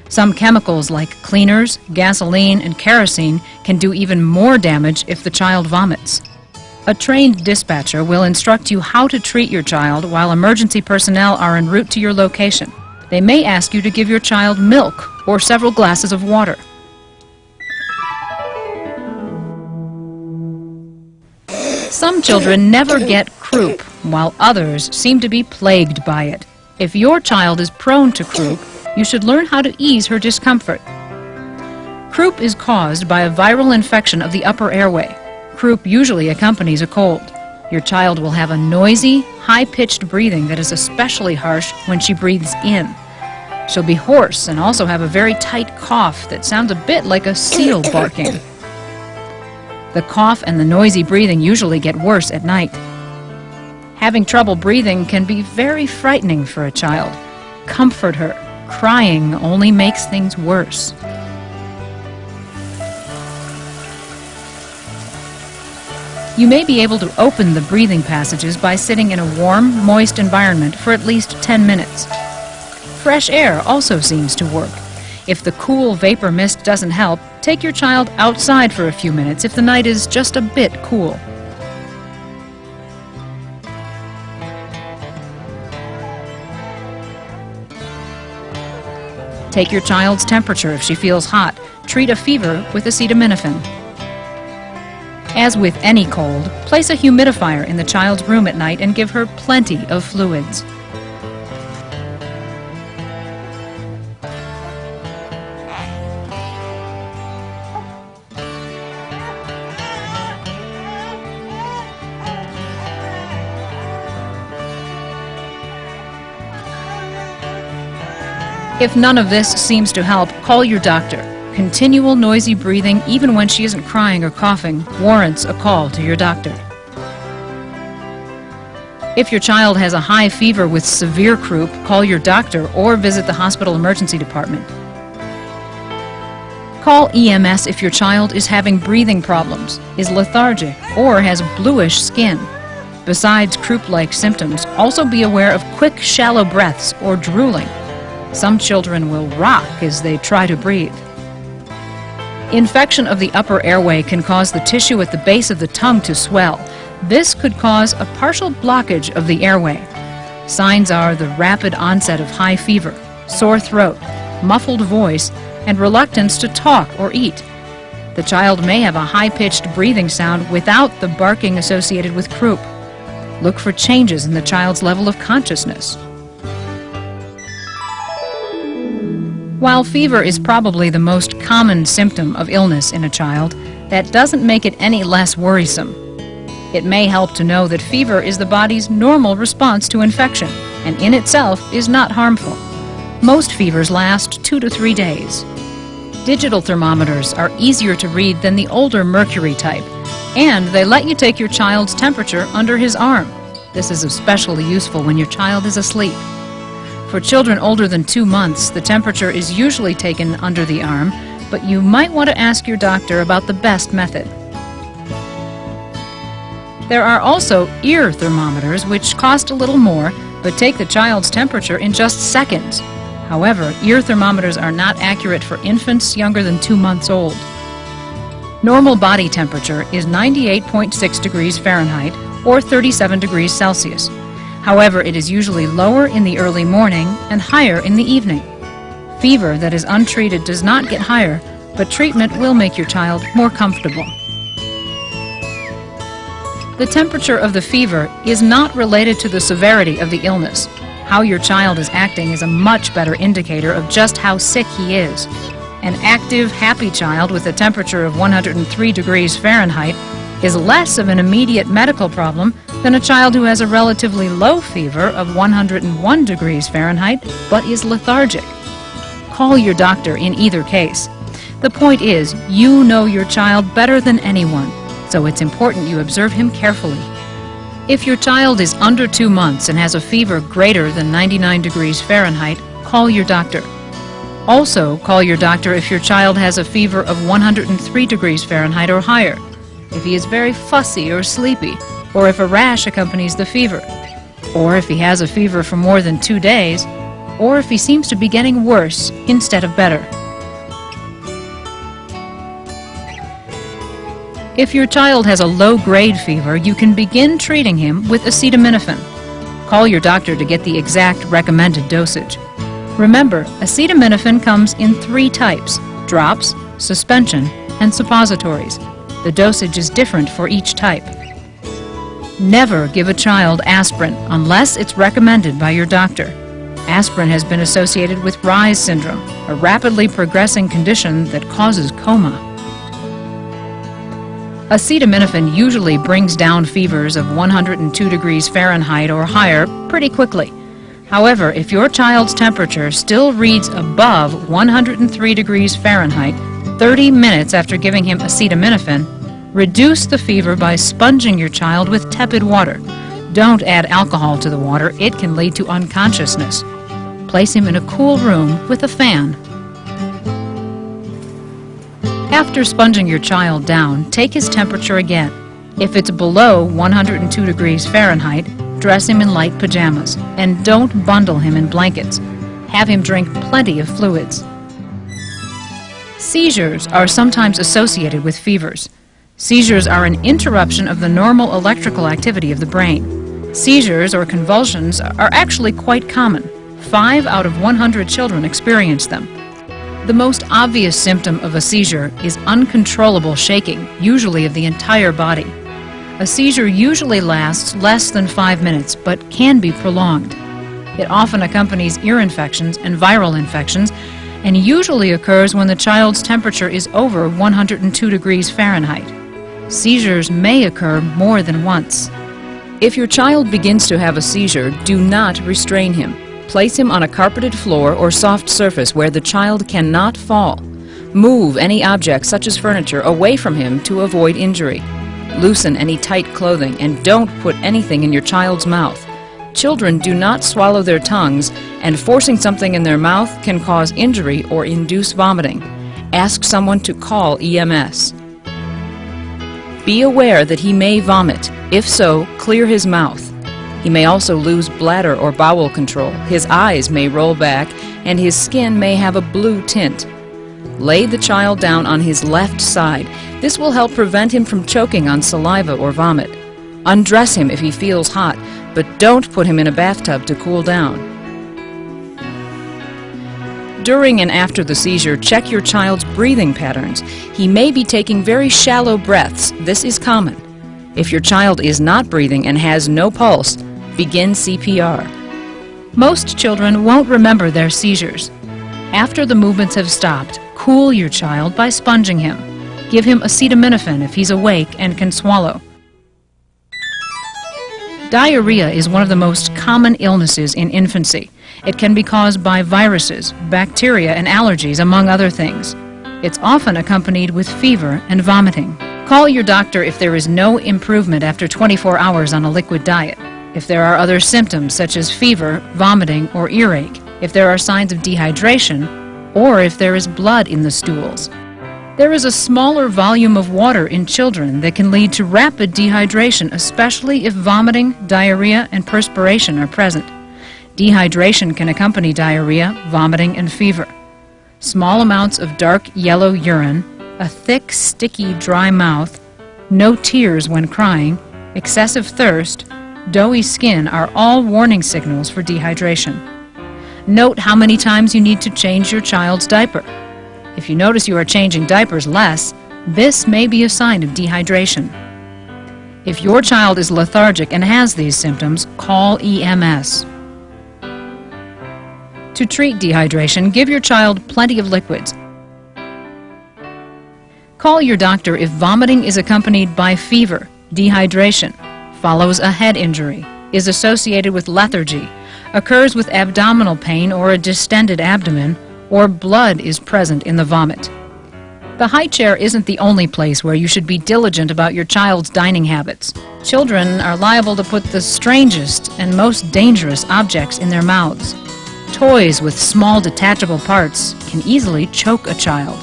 Some chemicals like cleaners, gasoline, and kerosene can do even more damage if the child vomits. A trained dispatcher will instruct you how to treat your child while emergency personnel are en route to your location. They may ask you to give your child milk or several glasses of water. Some children never get croup, while others seem to be plagued by it. If your child is prone to croup, you should learn how to ease her discomfort. Croup is caused by a viral infection of the upper airway. Croup usually accompanies a cold. Your child will have a noisy, high-pitched breathing that is especially harsh when she breathes in. She'll be hoarse and also have a very tight cough that sounds a bit like a seal barking. The cough and the noisy breathing usually get worse at night. Having trouble breathing can be very frightening for a child. Comfort her. Crying only makes things worse. You may be able to open the breathing passages by sitting in a warm, moist environment for at least 10 minutes. Fresh air also seems to work. If the cool vapor mist doesn't help, take your child outside for a few minutes if the night is just a bit cool. Take your child's temperature if she feels hot. Treat a fever with acetaminophen. As with any cold, place a humidifier in the child's room at night and give her plenty of fluids. If none of this seems to help, call your doctor. Continual noisy breathing, even when she isn't crying or coughing, warrants a call to your doctor. If your child has a high fever with severe croup, call your doctor or visit the hospital emergency department. Call EMS if your child is having breathing problems, is lethargic, or has bluish skin. Besides croup-like symptoms, also be aware of quick, shallow breaths or drooling. Some children will rock as they try to breathe. Infection of the upper airway can cause the tissue at the base of the tongue to swell. This could cause a partial blockage of the airway. Signs are the rapid onset of high fever, sore throat, muffled voice, and reluctance to talk or eat. The child may have a high-pitched breathing sound without the barking associated with croup. Look for changes in the child's level of consciousness. While fever is probably the most common symptom of illness in a child, that doesn't make it any less worrisome. It may help to know that fever is the body's normal response to infection, and in itself is not harmful. Most fevers last 2 to 3 days. Digital thermometers are easier to read than the older mercury type, and they let you take your child's temperature under his arm. This is especially useful when your child is asleep. For children older than 2 months, the temperature is usually taken under the arm, but you might want to ask your doctor about the best method. There are also ear thermometers, which cost a little more, but take the child's temperature in just seconds. However, ear thermometers are not accurate for infants younger than 2 months old. Normal body temperature is 98.6 degrees Fahrenheit or 37 degrees Celsius. However, it is usually lower in the early morning and higher in the evening. Fever that is untreated does not get higher, but treatment will make your child more comfortable. The temperature of the fever is not related to the severity of the illness. How your child is acting is a much better indicator of just how sick he is. An active, happy child with a temperature of 103 degrees Fahrenheit is less of an immediate medical problem than a child who has a relatively low fever of 101 degrees Fahrenheit but is lethargic. Call your doctor in either case. The point is, you know your child better than anyone, so it's important you observe him carefully. If your child is under 2 months and has a fever greater than 99 degrees Fahrenheit, call your doctor. Also, call your doctor if your child has a fever of 103 degrees Fahrenheit or higher, if he is very fussy or sleepy, or if a rash accompanies the fever, or if he has a fever for more than 2 days, or if he seems to be getting worse instead of better. If your child has a low-grade fever, you can begin treating him with acetaminophen. Call your doctor to get the exact recommended dosage. Remember, acetaminophen comes in 3 types: drops, suspension, and suppositories. The dosage is different for each type. Never give a child aspirin unless it's recommended by your doctor. Aspirin has been associated with Reye's syndrome, a rapidly progressing condition that causes coma. Acetaminophen usually brings down fevers of 102 degrees Fahrenheit or higher pretty quickly. However, if your child's temperature still reads above 103 degrees Fahrenheit 30 minutes after giving him acetaminophen, reduce the fever by sponging your child with tepid water. Don't add alcohol to the water. It can lead to unconsciousness. Place him in a cool room with a fan. After sponging your child down, take his temperature again. If it's below 102 degrees Fahrenheit, dress him in light pajamas, and don't bundle him in blankets. Have him drink plenty of fluids. Seizures are sometimes associated with fevers. Seizures are an interruption of the normal electrical activity of the brain. Seizures or convulsions are actually quite common. 5 out of 100 children experience them. The most obvious symptom of a seizure is uncontrollable shaking, usually of the entire body. A seizure usually lasts less than 5 minutes, but can be prolonged. It often accompanies ear infections and viral infections, and usually occurs when the child's temperature is over 102 degrees Fahrenheit. Seizures may occur more than once. If your child begins to have a seizure, do not restrain him. Place him on a carpeted floor or soft surface where the child cannot fall. Move any object, such as furniture, away from him to avoid injury. Loosen any tight clothing and don't put anything in your child's mouth. Children do not swallow their tongues, and forcing something in their mouth can cause injury or induce vomiting. Ask someone to call EMS. Be aware that he may vomit. If so, clear his mouth. He may also lose bladder or bowel control. His eyes may roll back, and his skin may have a blue tint. Lay the child down on his left side. This will help prevent him from choking on saliva or vomit. Undress him if he feels hot, but don't put him in a bathtub to cool down. During and after the seizure, check your child's breathing patterns. He may be taking very shallow breaths. This is common. If your child is not breathing and has no pulse, begin CPR. Most children won't remember their seizures. After the movements have stopped, cool your child by sponging him. Give him acetaminophen if he's awake and can swallow. Diarrhea is one of the most common illnesses in infancy. It can be caused by viruses, bacteria, and allergies, among other things. It's often accompanied with fever and vomiting. Call your doctor if there is no improvement after 24 hours on a liquid diet. If there are other symptoms such as fever, vomiting, or earache, if there are signs of dehydration, or if there is blood in the stools. There is a smaller volume of water in children that can lead to rapid dehydration, especially if vomiting, diarrhea, and perspiration are present. Dehydration can accompany diarrhea, vomiting, and fever. Small amounts of dark yellow urine, a thick, sticky, dry mouth, no tears when crying, excessive thirst, doughy skin are all warning signals for dehydration. Note how many times you need to change your child's diaper. If you notice you are changing diapers less, this may be a sign of dehydration. If your child is lethargic and has these symptoms, call EMS. To treat dehydration, give your child plenty of liquids. Call your doctor if vomiting is accompanied by fever, dehydration, follows a head injury, is associated with lethargy, occurs with abdominal pain or a distended abdomen, or blood is present in the vomit. The high chair isn't the only place where you should be diligent about your child's dining habits. Children are liable to put the strangest and most dangerous objects in their mouths. Toys with small detachable parts can easily choke a child.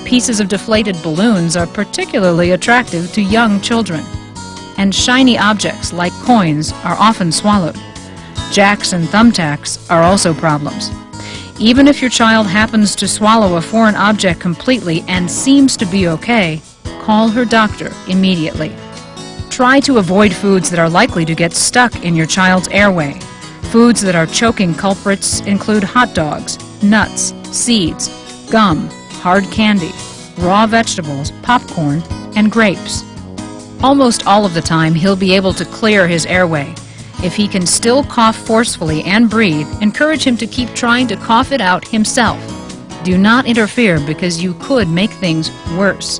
Pieces of deflated balloons are particularly attractive to young children. And shiny objects like coins are often swallowed. Jacks and thumbtacks are also problems. Even if your child happens to swallow a foreign object completely and seems to be okay, call her doctor immediately. Try to avoid foods that are likely to get stuck in your child's airway. Foods that are choking culprits include hot dogs, nuts, seeds, gum, hard candy, raw vegetables, popcorn, and grapes. Almost all of the time, he'll be able to clear his airway. If he can still cough forcefully and breathe, encourage him to keep trying to cough it out himself. Do not interfere because you could make things worse.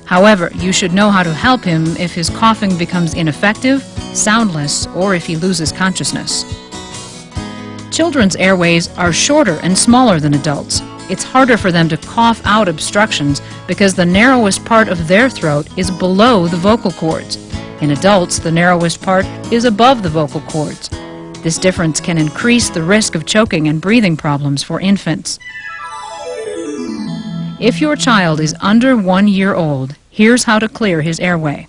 However, you should know how to help him if his coughing becomes ineffective, soundless, or if he loses consciousness. Children's airways are shorter and smaller than adults. It's harder for them to cough out obstructions because the narrowest part of their throat is below the vocal cords. In adults, the narrowest part is above the vocal cords. This difference can increase the risk of choking and breathing problems for infants. If your child is under 1 year old, here's how to clear his airway.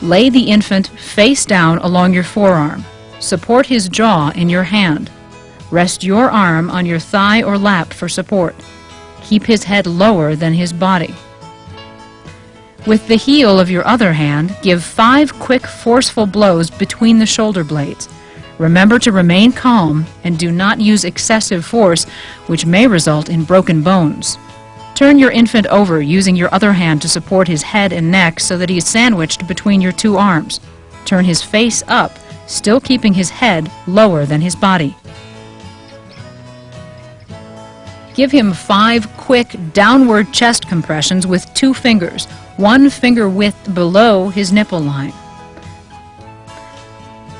Lay the infant face down along your forearm. Support his jaw in your hand. Rest your arm on your thigh or lap for support. Keep his head lower than his body. With the heel of your other hand, give 5 quick, forceful blows between the shoulder blades. Remember to remain calm and do not use excessive force, which may result in broken bones. Turn your infant over using your other hand to support his head and neck so that he is sandwiched between your 2 arms. Turn his face up, still keeping his head lower than his body. Give him 5 quick downward chest compressions with 2 fingers, 1 finger width below his nipple line.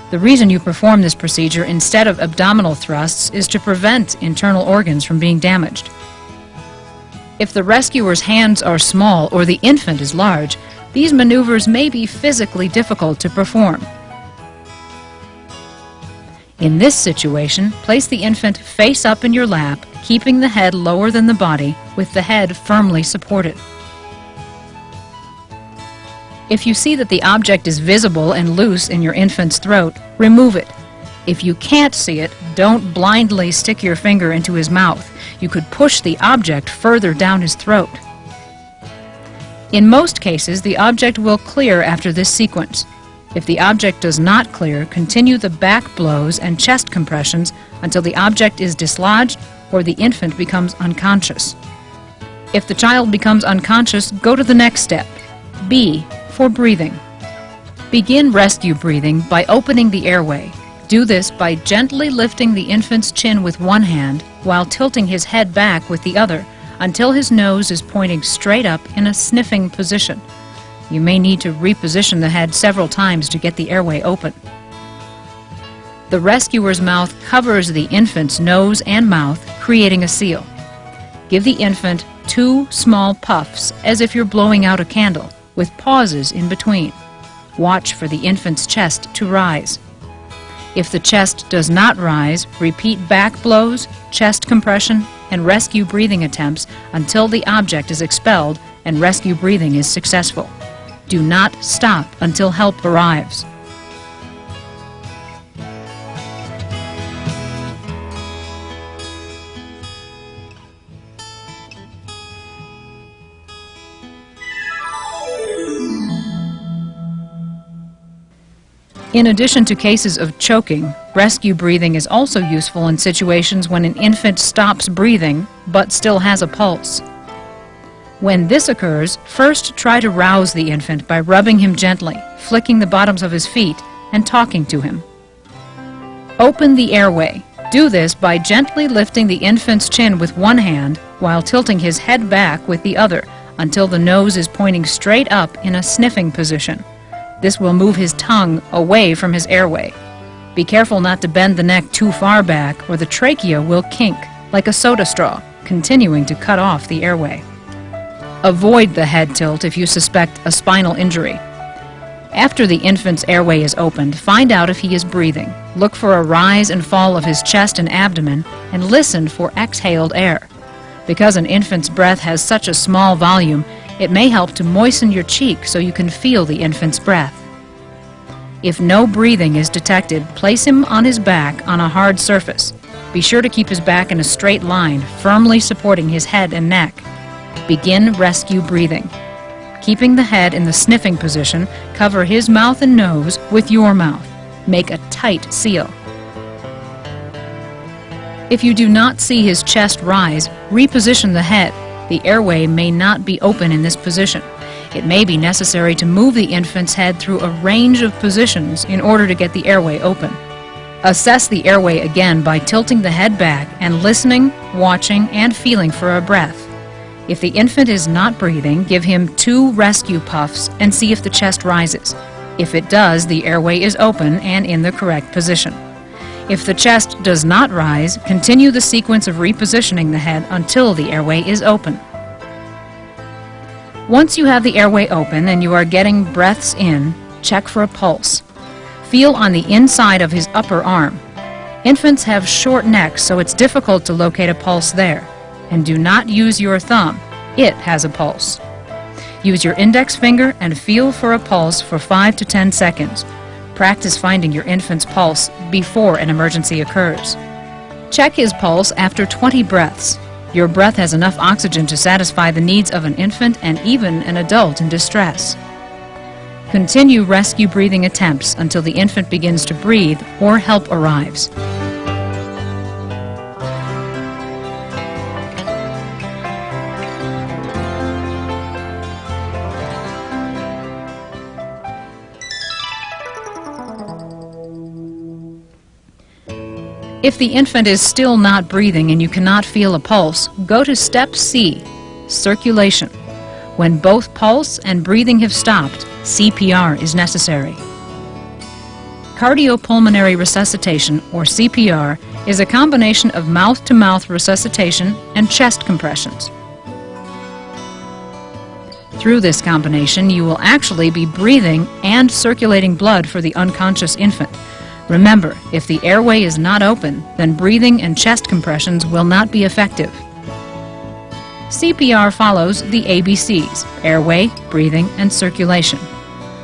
The reason you perform this procedure instead of abdominal thrusts is to prevent internal organs from being damaged. If the rescuer's hands are small or the infant is large, these maneuvers may be physically difficult to perform. In this situation, place the infant face up in your lap, keeping the head lower than the body, with the head firmly supported. If you see that the object is visible and loose in your infant's throat, remove it. If you can't see it, don't blindly stick your finger into his mouth. You could push the object further down his throat. In most cases, the object will clear after this sequence. If the object does not clear, continue the back blows and chest compressions until the object is dislodged or the infant becomes unconscious. If the child becomes unconscious, go to the next step. B for breathing. Begin rescue breathing by opening the airway. Do this by gently lifting the infant's chin with one hand while tilting his head back with the other until his nose is pointing straight up in a sniffing position. You may need to reposition the head several times to get the airway open. The rescuer's mouth covers the infant's nose and mouth, creating a seal. Give the infant 2 small puffs as if you're blowing out a candle, with pauses in between. Watch for the infant's chest to rise. If the chest does not rise, repeat back blows, chest compression, and rescue breathing attempts until the object is expelled and rescue breathing is successful. Do not stop until help arrives. In addition to cases of choking, rescue breathing is also useful in situations when an infant stops breathing but still has a pulse. When this occurs, first try to rouse the infant by rubbing him gently, flicking the bottoms of his feet, and talking to him. Open the airway. Do this by gently lifting the infant's chin with one hand while tilting his head back with the other until the nose is pointing straight up in a sniffing position. This will move his tongue away from his airway. Be careful not to bend the neck too far back or the trachea will kink, like a soda straw, continuing to cut off the airway. Avoid the head tilt if you suspect a spinal injury. After the infant's airway is opened, find out if he is breathing. Look for a rise and fall of his chest and abdomen, and listen for exhaled air. Because an infant's breath has such a small volume, it may help to moisten your cheek so you can feel the infant's breath. If no breathing is detected, place him on his back on a hard surface. Be sure to keep his back in a straight line, firmly supporting his head and neck. Begin rescue breathing. Keeping the head in the sniffing position, cover his mouth and nose with your mouth. Make a tight seal. If you do not see his chest rise, reposition the head. The airway may not be open in this position. It may be necessary to move the infant's head through a range of positions in order to get the airway open. Assess the airway again by tilting the head back and listening, watching, and feeling for a breath. If the infant is not breathing, give him 2 rescue puffs and see if the chest rises. If it does, the airway is open and in the correct position. If the chest does not rise, continue the sequence of repositioning the head until the airway is open. Once you have the airway open and you are getting breaths in, check for a pulse. Feel on the inside of his upper arm. Infants have short necks, so it's difficult to locate a pulse there. And do not use your thumb. It has a pulse. Use your index finger and feel for a pulse for 5 to 10 seconds. Practice finding your infant's pulse before an emergency occurs. Check his pulse after 20 breaths. Your breath has enough oxygen to satisfy the needs of an infant and even an adult in distress. Continue rescue breathing attempts until the infant begins to breathe or help arrives. If the infant is still not breathing and you cannot feel a pulse, go to Step C, circulation. When both pulse and breathing have stopped, CPR is necessary. Cardiopulmonary resuscitation, or CPR, is a combination of mouth-to-mouth resuscitation and chest compressions. Through this combination, you will actually be breathing and circulating blood for the unconscious infant. Remember, if the airway is not open, then breathing and chest compressions will not be effective. CPR follows the ABCs: airway, breathing, and circulation.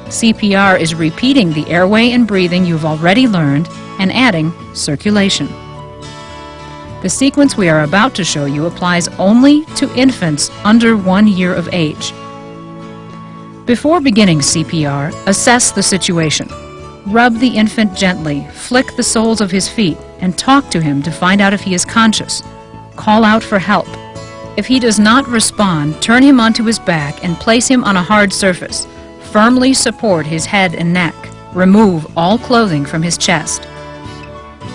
CPR is repeating the airway and breathing you've already learned and adding circulation. The sequence we are about to show you applies only to infants under 1 year of age. Before beginning CPR, assess the situation. Rub the infant gently, flick the soles of his feet, and talk to him to find out if he is conscious. Call out for help. If he does not respond, turn him onto his back and place him on a hard surface. Firmly support his head and neck. Remove all clothing from his chest.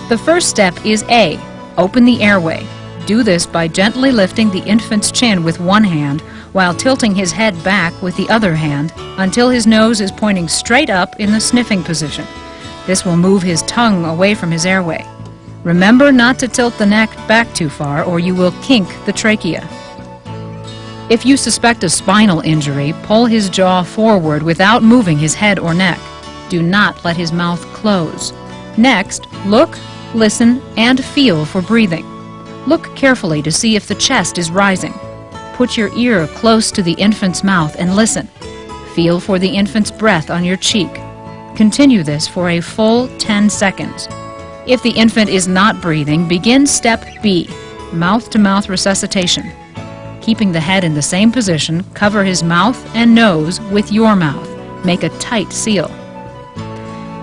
The first step is A, open the airway. Do this by gently lifting the infant's chin with one hand while tilting his head back with the other hand until his nose is pointing straight up in the sniffing position. This will move his tongue away from his airway. Remember not to tilt the neck back too far or you will kink the trachea. If you suspect a spinal injury, pull his jaw forward without moving his head or neck. Do not let his mouth close. Next, look, listen, and feel for breathing. Look carefully to see if the chest is rising. Put your ear close to the infant's mouth and listen. Feel for the infant's breath on your cheek. Continue this for a full 10 seconds. If the infant is not breathing, begin Step B, mouth-to-mouth resuscitation. Keeping the head in the same position, cover his mouth and nose with your mouth. Make a tight seal.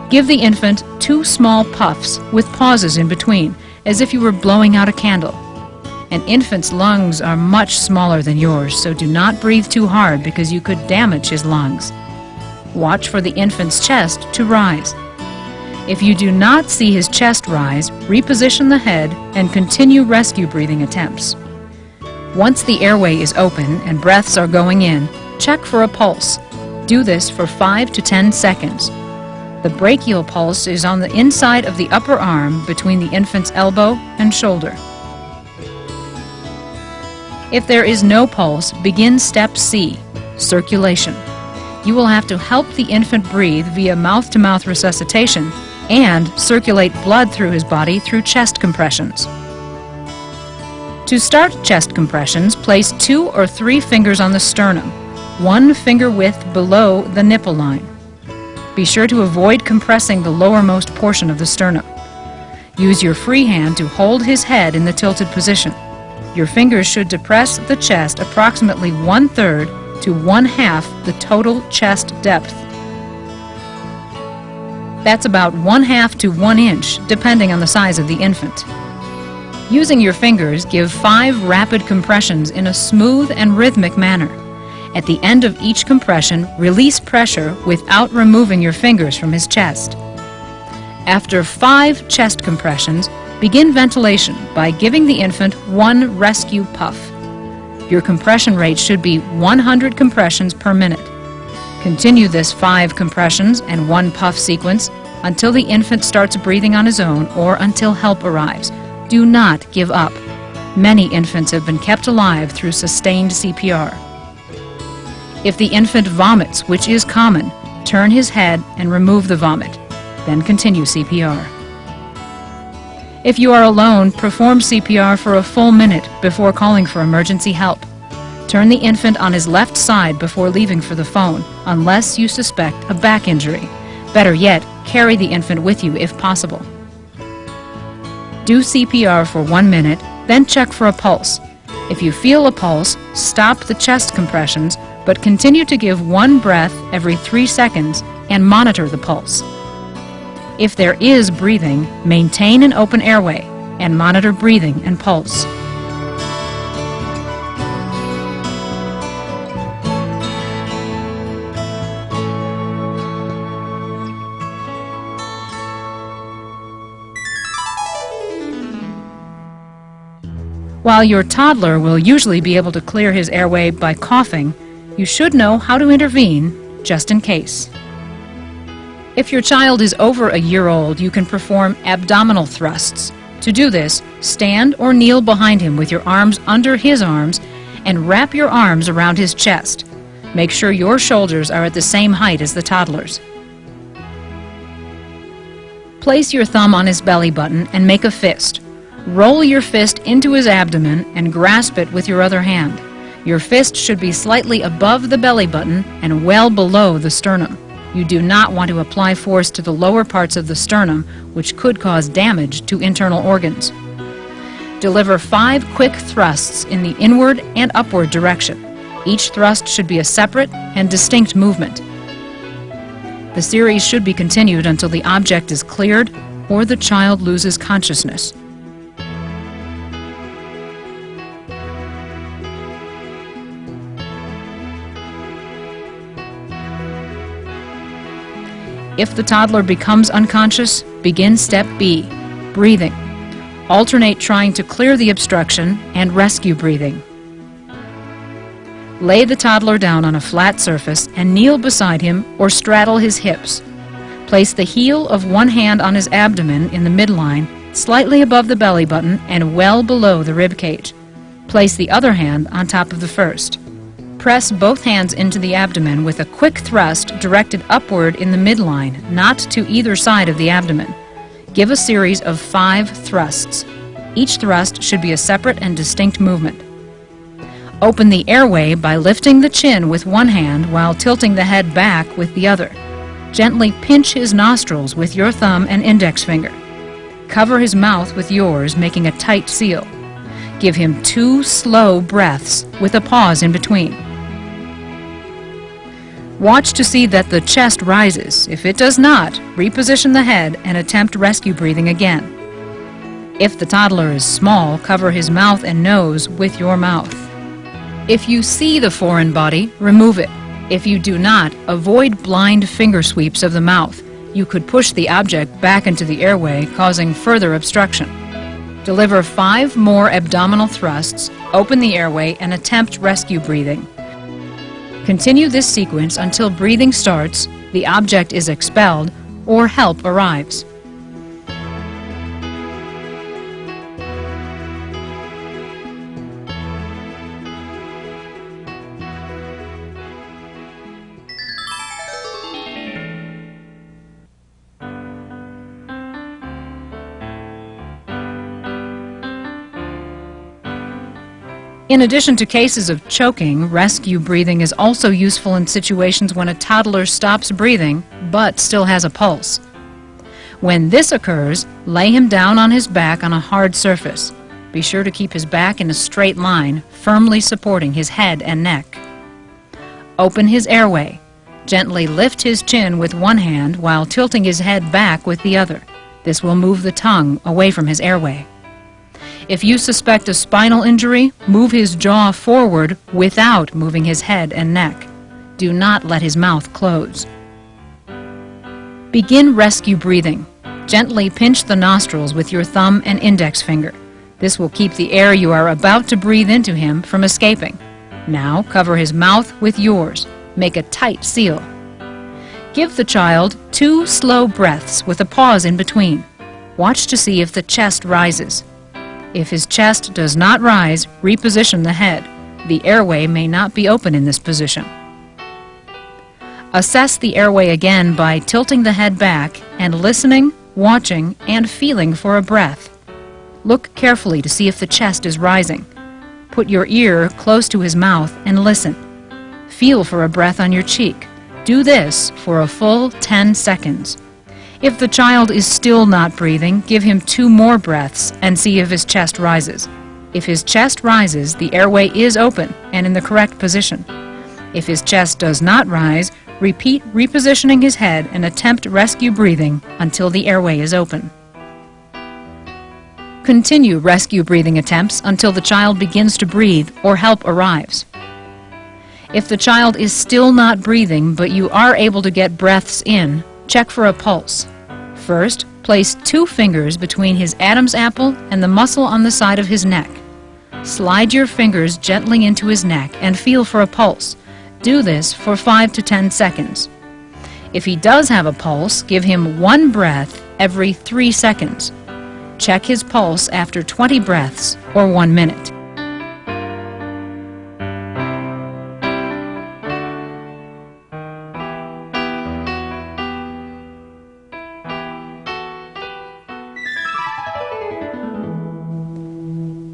Give the infant 2 small puffs with pauses in between, as if you were blowing out a candle. An infant's lungs are much smaller than yours, so do not breathe too hard because you could damage his lungs. Watch for the infant's chest to rise. If you do not see his chest rise, reposition the head and continue rescue breathing attempts. Once the airway is open and breaths are going in, check for a pulse. Do this for 5 to 10 seconds. The brachial pulse is on the inside of the upper arm between the infant's elbow and shoulder. If there is no pulse, begin Step C, circulation. You will have to help the infant breathe via mouth-to-mouth resuscitation and circulate blood through his body through chest compressions. To start chest compressions, place 2 or 3 fingers on the sternum, 1 finger width below the nipple line. Be sure to avoid compressing the lowermost portion of the sternum. Use your free hand to hold his head in the tilted position. Your fingers should depress the chest approximately 1/3 to 1/2 the total chest depth. That's about 1/2 to 1 inch, depending on the size of the infant. Using your fingers, give 5 rapid compressions in a smooth and rhythmic manner. At the end of each compression, release pressure without removing your fingers from his chest. After 5 chest compressions, begin ventilation by giving the infant 1 rescue puff. Your compression rate should be 100 compressions per minute. Continue this 5 compressions and 1 puff sequence until the infant starts breathing on his own or until help arrives. Do not give up. Many infants have been kept alive through sustained CPR. If the infant vomits, which is common, turn his head and remove the vomit. Then continue CPR. If you are alone, perform CPR for a full minute before calling for emergency help. Turn the infant on his left side before leaving for the phone, unless you suspect a back injury. Better yet, carry the infant with you if possible. Do CPR for 1 minute, then check for a pulse. If you feel a pulse, stop the chest compressions, but continue to give 1 breath every 3 seconds and monitor the pulse. If there is breathing, maintain an open airway and monitor breathing and pulse. While your toddler will usually be able to clear his airway by coughing, you should know how to intervene just in case. If your child is over a year old, you can perform abdominal thrusts. To do this, stand or kneel behind him with your arms under his arms and wrap your arms around his chest. Make sure your shoulders are at the same height as the toddler's. Place your thumb on his belly button and make a fist. Roll your fist into his abdomen and grasp it with your other hand. Your fist should be slightly above the belly button and well below the sternum. You do not want to apply force to the lower parts of the sternum, which could cause damage to internal organs. Deliver 5 quick thrusts in the inward and upward direction. Each thrust should be a separate and distinct movement. The series should be continued until the object is cleared or the child loses consciousness. If the toddler becomes unconscious, begin step B, breathing. Alternate trying to clear the obstruction and rescue breathing. Lay the toddler down on a flat surface and kneel beside him or straddle his hips. Place the heel of one hand on his abdomen in the midline, slightly above the belly button and well below the rib cage. Place the other hand on top of the first. Press both hands into the abdomen with a quick thrust directed upward in the midline, not to either side of the abdomen. Give a series of 5 thrusts. Each thrust should be a separate and distinct movement. Open the airway by lifting the chin with one hand while tilting the head back with the other. Gently pinch his nostrils with your thumb and index finger. Cover his mouth with yours, making a tight seal. Give him 2 slow breaths with a pause in between. Watch to see that the chest rises. If it does not, reposition the head and attempt rescue breathing again. If the toddler is small, cover his mouth and nose with your mouth. If you see the foreign body, remove it. If you do not, avoid blind finger sweeps of the mouth. You could push the object back into the airway, causing further obstruction. Deliver 5 more abdominal thrusts, open the airway, and attempt rescue breathing. Continue this sequence until breathing starts, the object is expelled, or help arrives. In addition to cases of choking, rescue breathing is also useful in situations when a toddler stops breathing but still has a pulse. When this occurs, lay him down on his back on a hard surface. Be sure to keep his back in a straight line, firmly supporting his head and neck. Open his airway. Gently lift his chin with one hand while tilting his head back with the other. This will move the tongue away from his airway. If you suspect a spinal injury, move his jaw forward without moving his head and neck. Do not let his mouth close. Begin rescue breathing. Gently pinch the nostrils with your thumb and index finger. This will keep the air you are about to breathe into him from escaping. Now cover his mouth with yours. Make a tight seal. Give the child 2 slow breaths with a pause in between. Watch to see if the chest rises. If his chest does not rise, reposition the head. The airway may not be open in this position. Assess the airway again by tilting the head back and listening, watching, and feeling for a breath. Look carefully to see if the chest is rising. Put your ear close to his mouth and listen. Feel for a breath on your cheek. Do this for a full 10 seconds. If the child is still not breathing, give him 2 more breaths and see if his chest rises. If his chest rises, the airway is open and in the correct position. If his chest does not rise, repeat repositioning his head and attempt rescue breathing until the airway is open. Continue rescue breathing attempts until the child begins to breathe or help arrives. If the child is still not breathing but you are able to get breaths in, check for a pulse. First, place 2 fingers between his Adam's apple and the muscle on the side of his neck. Slide your fingers gently into his neck and feel for a pulse. Do this for 5 to 10 seconds. If he does have a pulse, give him 1 breath every 3 seconds. Check his pulse after 20 breaths or 1 minute.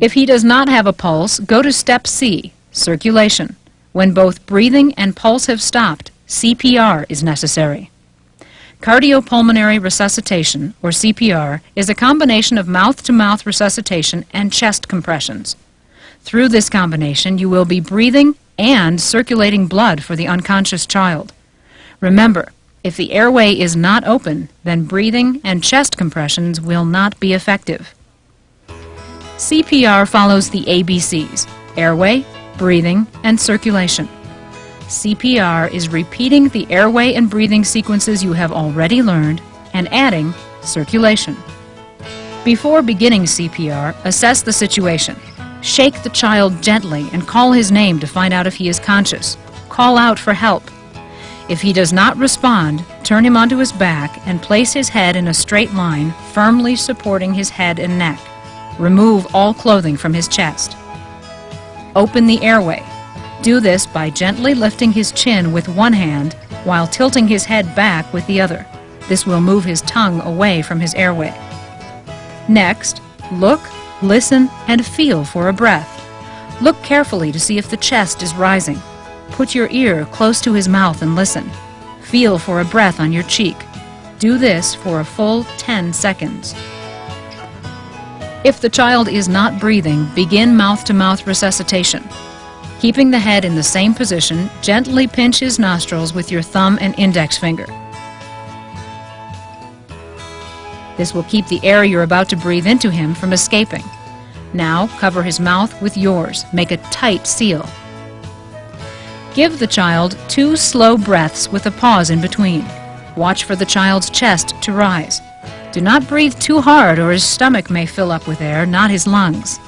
If he does not have a pulse, go to step C, circulation. When both breathing and pulse have stopped, CPR is necessary. Cardiopulmonary resuscitation, or CPR, is a combination of mouth-to-mouth resuscitation and chest compressions. Through this combination, you will be breathing and circulating blood for the unconscious child. Remember, if the airway is not open, then breathing and chest compressions will not be effective. CPR follows the ABCs: airway, breathing, and circulation. CPR is repeating the airway and breathing sequences you have already learned and adding circulation. Before beginning CPR, assess the situation. Shake the child gently and call his name to find out if he is conscious. Call out for help. If he does not respond, turn him onto his back and place his head in a straight line, firmly supporting his head and neck. Remove all clothing from his chest. Open the airway. Do this by gently lifting his chin with one hand while tilting his head back with the other. This will move his tongue away from his airway. Next, look, listen, and feel for a breath. Look carefully to see if the chest is rising. Put your ear close to his mouth and listen. Feel for a breath on your cheek. Do this for a full 10 seconds. If the child is not breathing, begin mouth-to-mouth resuscitation. Keeping the head in the same position, gently pinch his nostrils with your thumb and index finger. This will keep the air you're about to breathe into him from escaping. Now cover his mouth with yours. Make a tight seal. Give the child 2 slow breaths with a pause in between. Watch for the child's chest to rise. Do not breathe too hard or his stomach may fill up with air, not his lungs.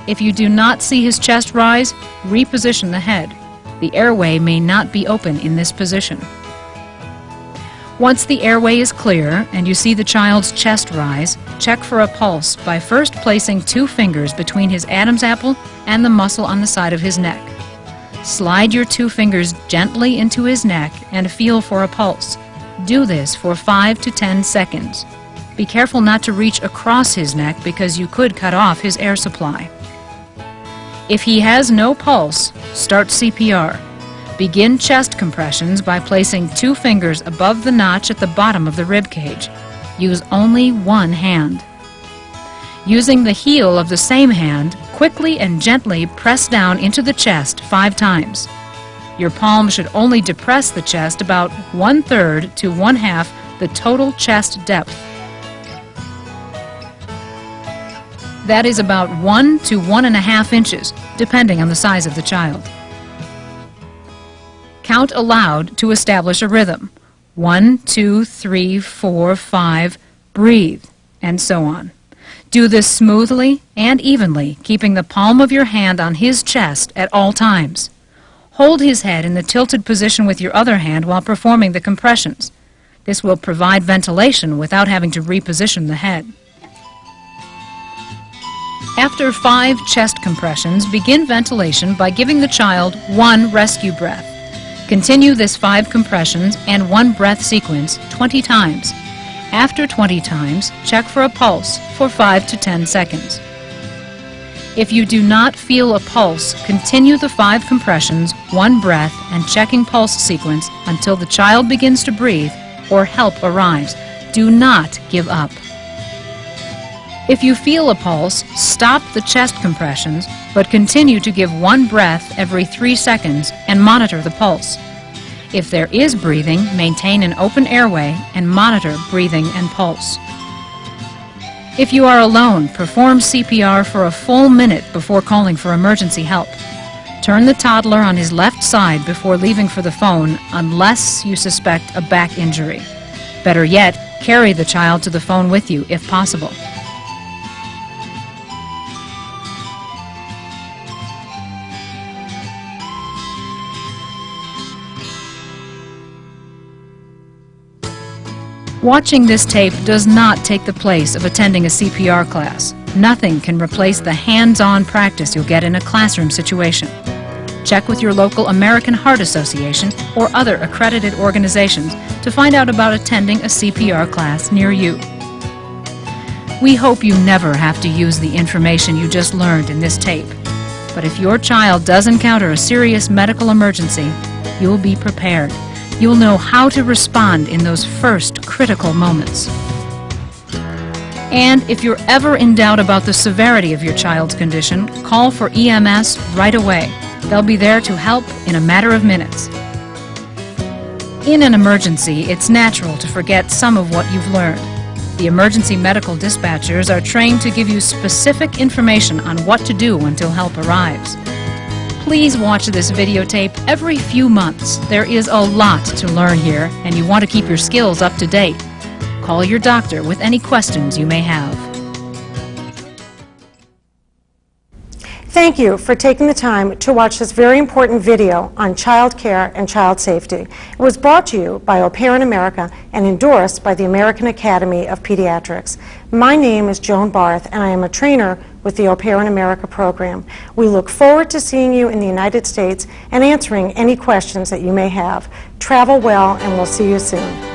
If you do not see his chest rise, reposition the head. The airway may not be open in this position. Once the airway is clear and you see the child's chest rise, check for a pulse by first placing 2 fingers between his Adam's apple and the muscle on the side of his neck. Slide your 2 fingers gently into his neck and feel for a pulse. Do this for 5 to 10 seconds. Be careful not to reach across his neck because you could cut off his air supply. If he has no pulse, start CPR. Begin chest compressions by placing 2 fingers above the notch at the bottom of the rib cage. Use only one hand. Using the heel of the same hand, quickly and gently press down into the chest 5 times. Your palm should only depress the chest about 1/3 to 1/2 the total chest depth. That is about 1 to 1.5 inches, depending on the size of the child. Count aloud to establish a rhythm. 1, 2, 3, 4, 5, breathe, and so on. Do this smoothly and evenly, keeping the palm of your hand on his chest at all times. Hold his head in the tilted position with your other hand while performing the compressions. This will provide ventilation without having to reposition the head. After 5 chest compressions, begin ventilation by giving the child 1 rescue breath. Continue this 5 compressions and 1 breath sequence 20 times. After 20 times, check for a pulse for 5 to 10 seconds. If you do not feel a pulse, continue the 5 compressions, 1 breath, and checking pulse sequence until the child begins to breathe or help arrives. Do not give up. If you feel a pulse, stop the chest compressions, but continue to give 1 breath every 3 seconds and monitor the pulse. If there is breathing, maintain an open airway and monitor breathing and pulse. If you are alone, perform CPR for a full minute before calling for emergency help. Turn the toddler on his left side before leaving for the phone unless you suspect a back injury. Better yet, carry the child to the phone with you if possible. Watching this tape does not take the place of attending a CPR class. Nothing can replace the hands-on practice you'll get in a classroom situation. Check with your local American Heart Association or other accredited organizations to find out about attending a CPR class near you. We hope you never have to use the information you just learned in this tape. But if your child does encounter a serious medical emergency, you'll be prepared. You'll know how to respond in those first critical moments. And if you're ever in doubt about the severity of your child's condition, call for EMS right away. They'll be there to help in a matter of minutes. In an emergency, it's natural to forget some of what you've learned. The emergency medical dispatchers are trained to give you specific information on what to do until help arrives. Please watch this videotape every few months. There is a lot to learn here, and you want to keep your skills up to date. Call your doctor with any questions you may have. Thank you for taking the time to watch this very important video on child care and child safety. It was brought to you by Au Pair in America and endorsed by the American Academy of Pediatrics. My name is Joan Barth, and I am a trainer with the Au Pair in America program. We look forward to seeing you in the United States and answering any questions that you may have. Travel well, and we'll see you soon.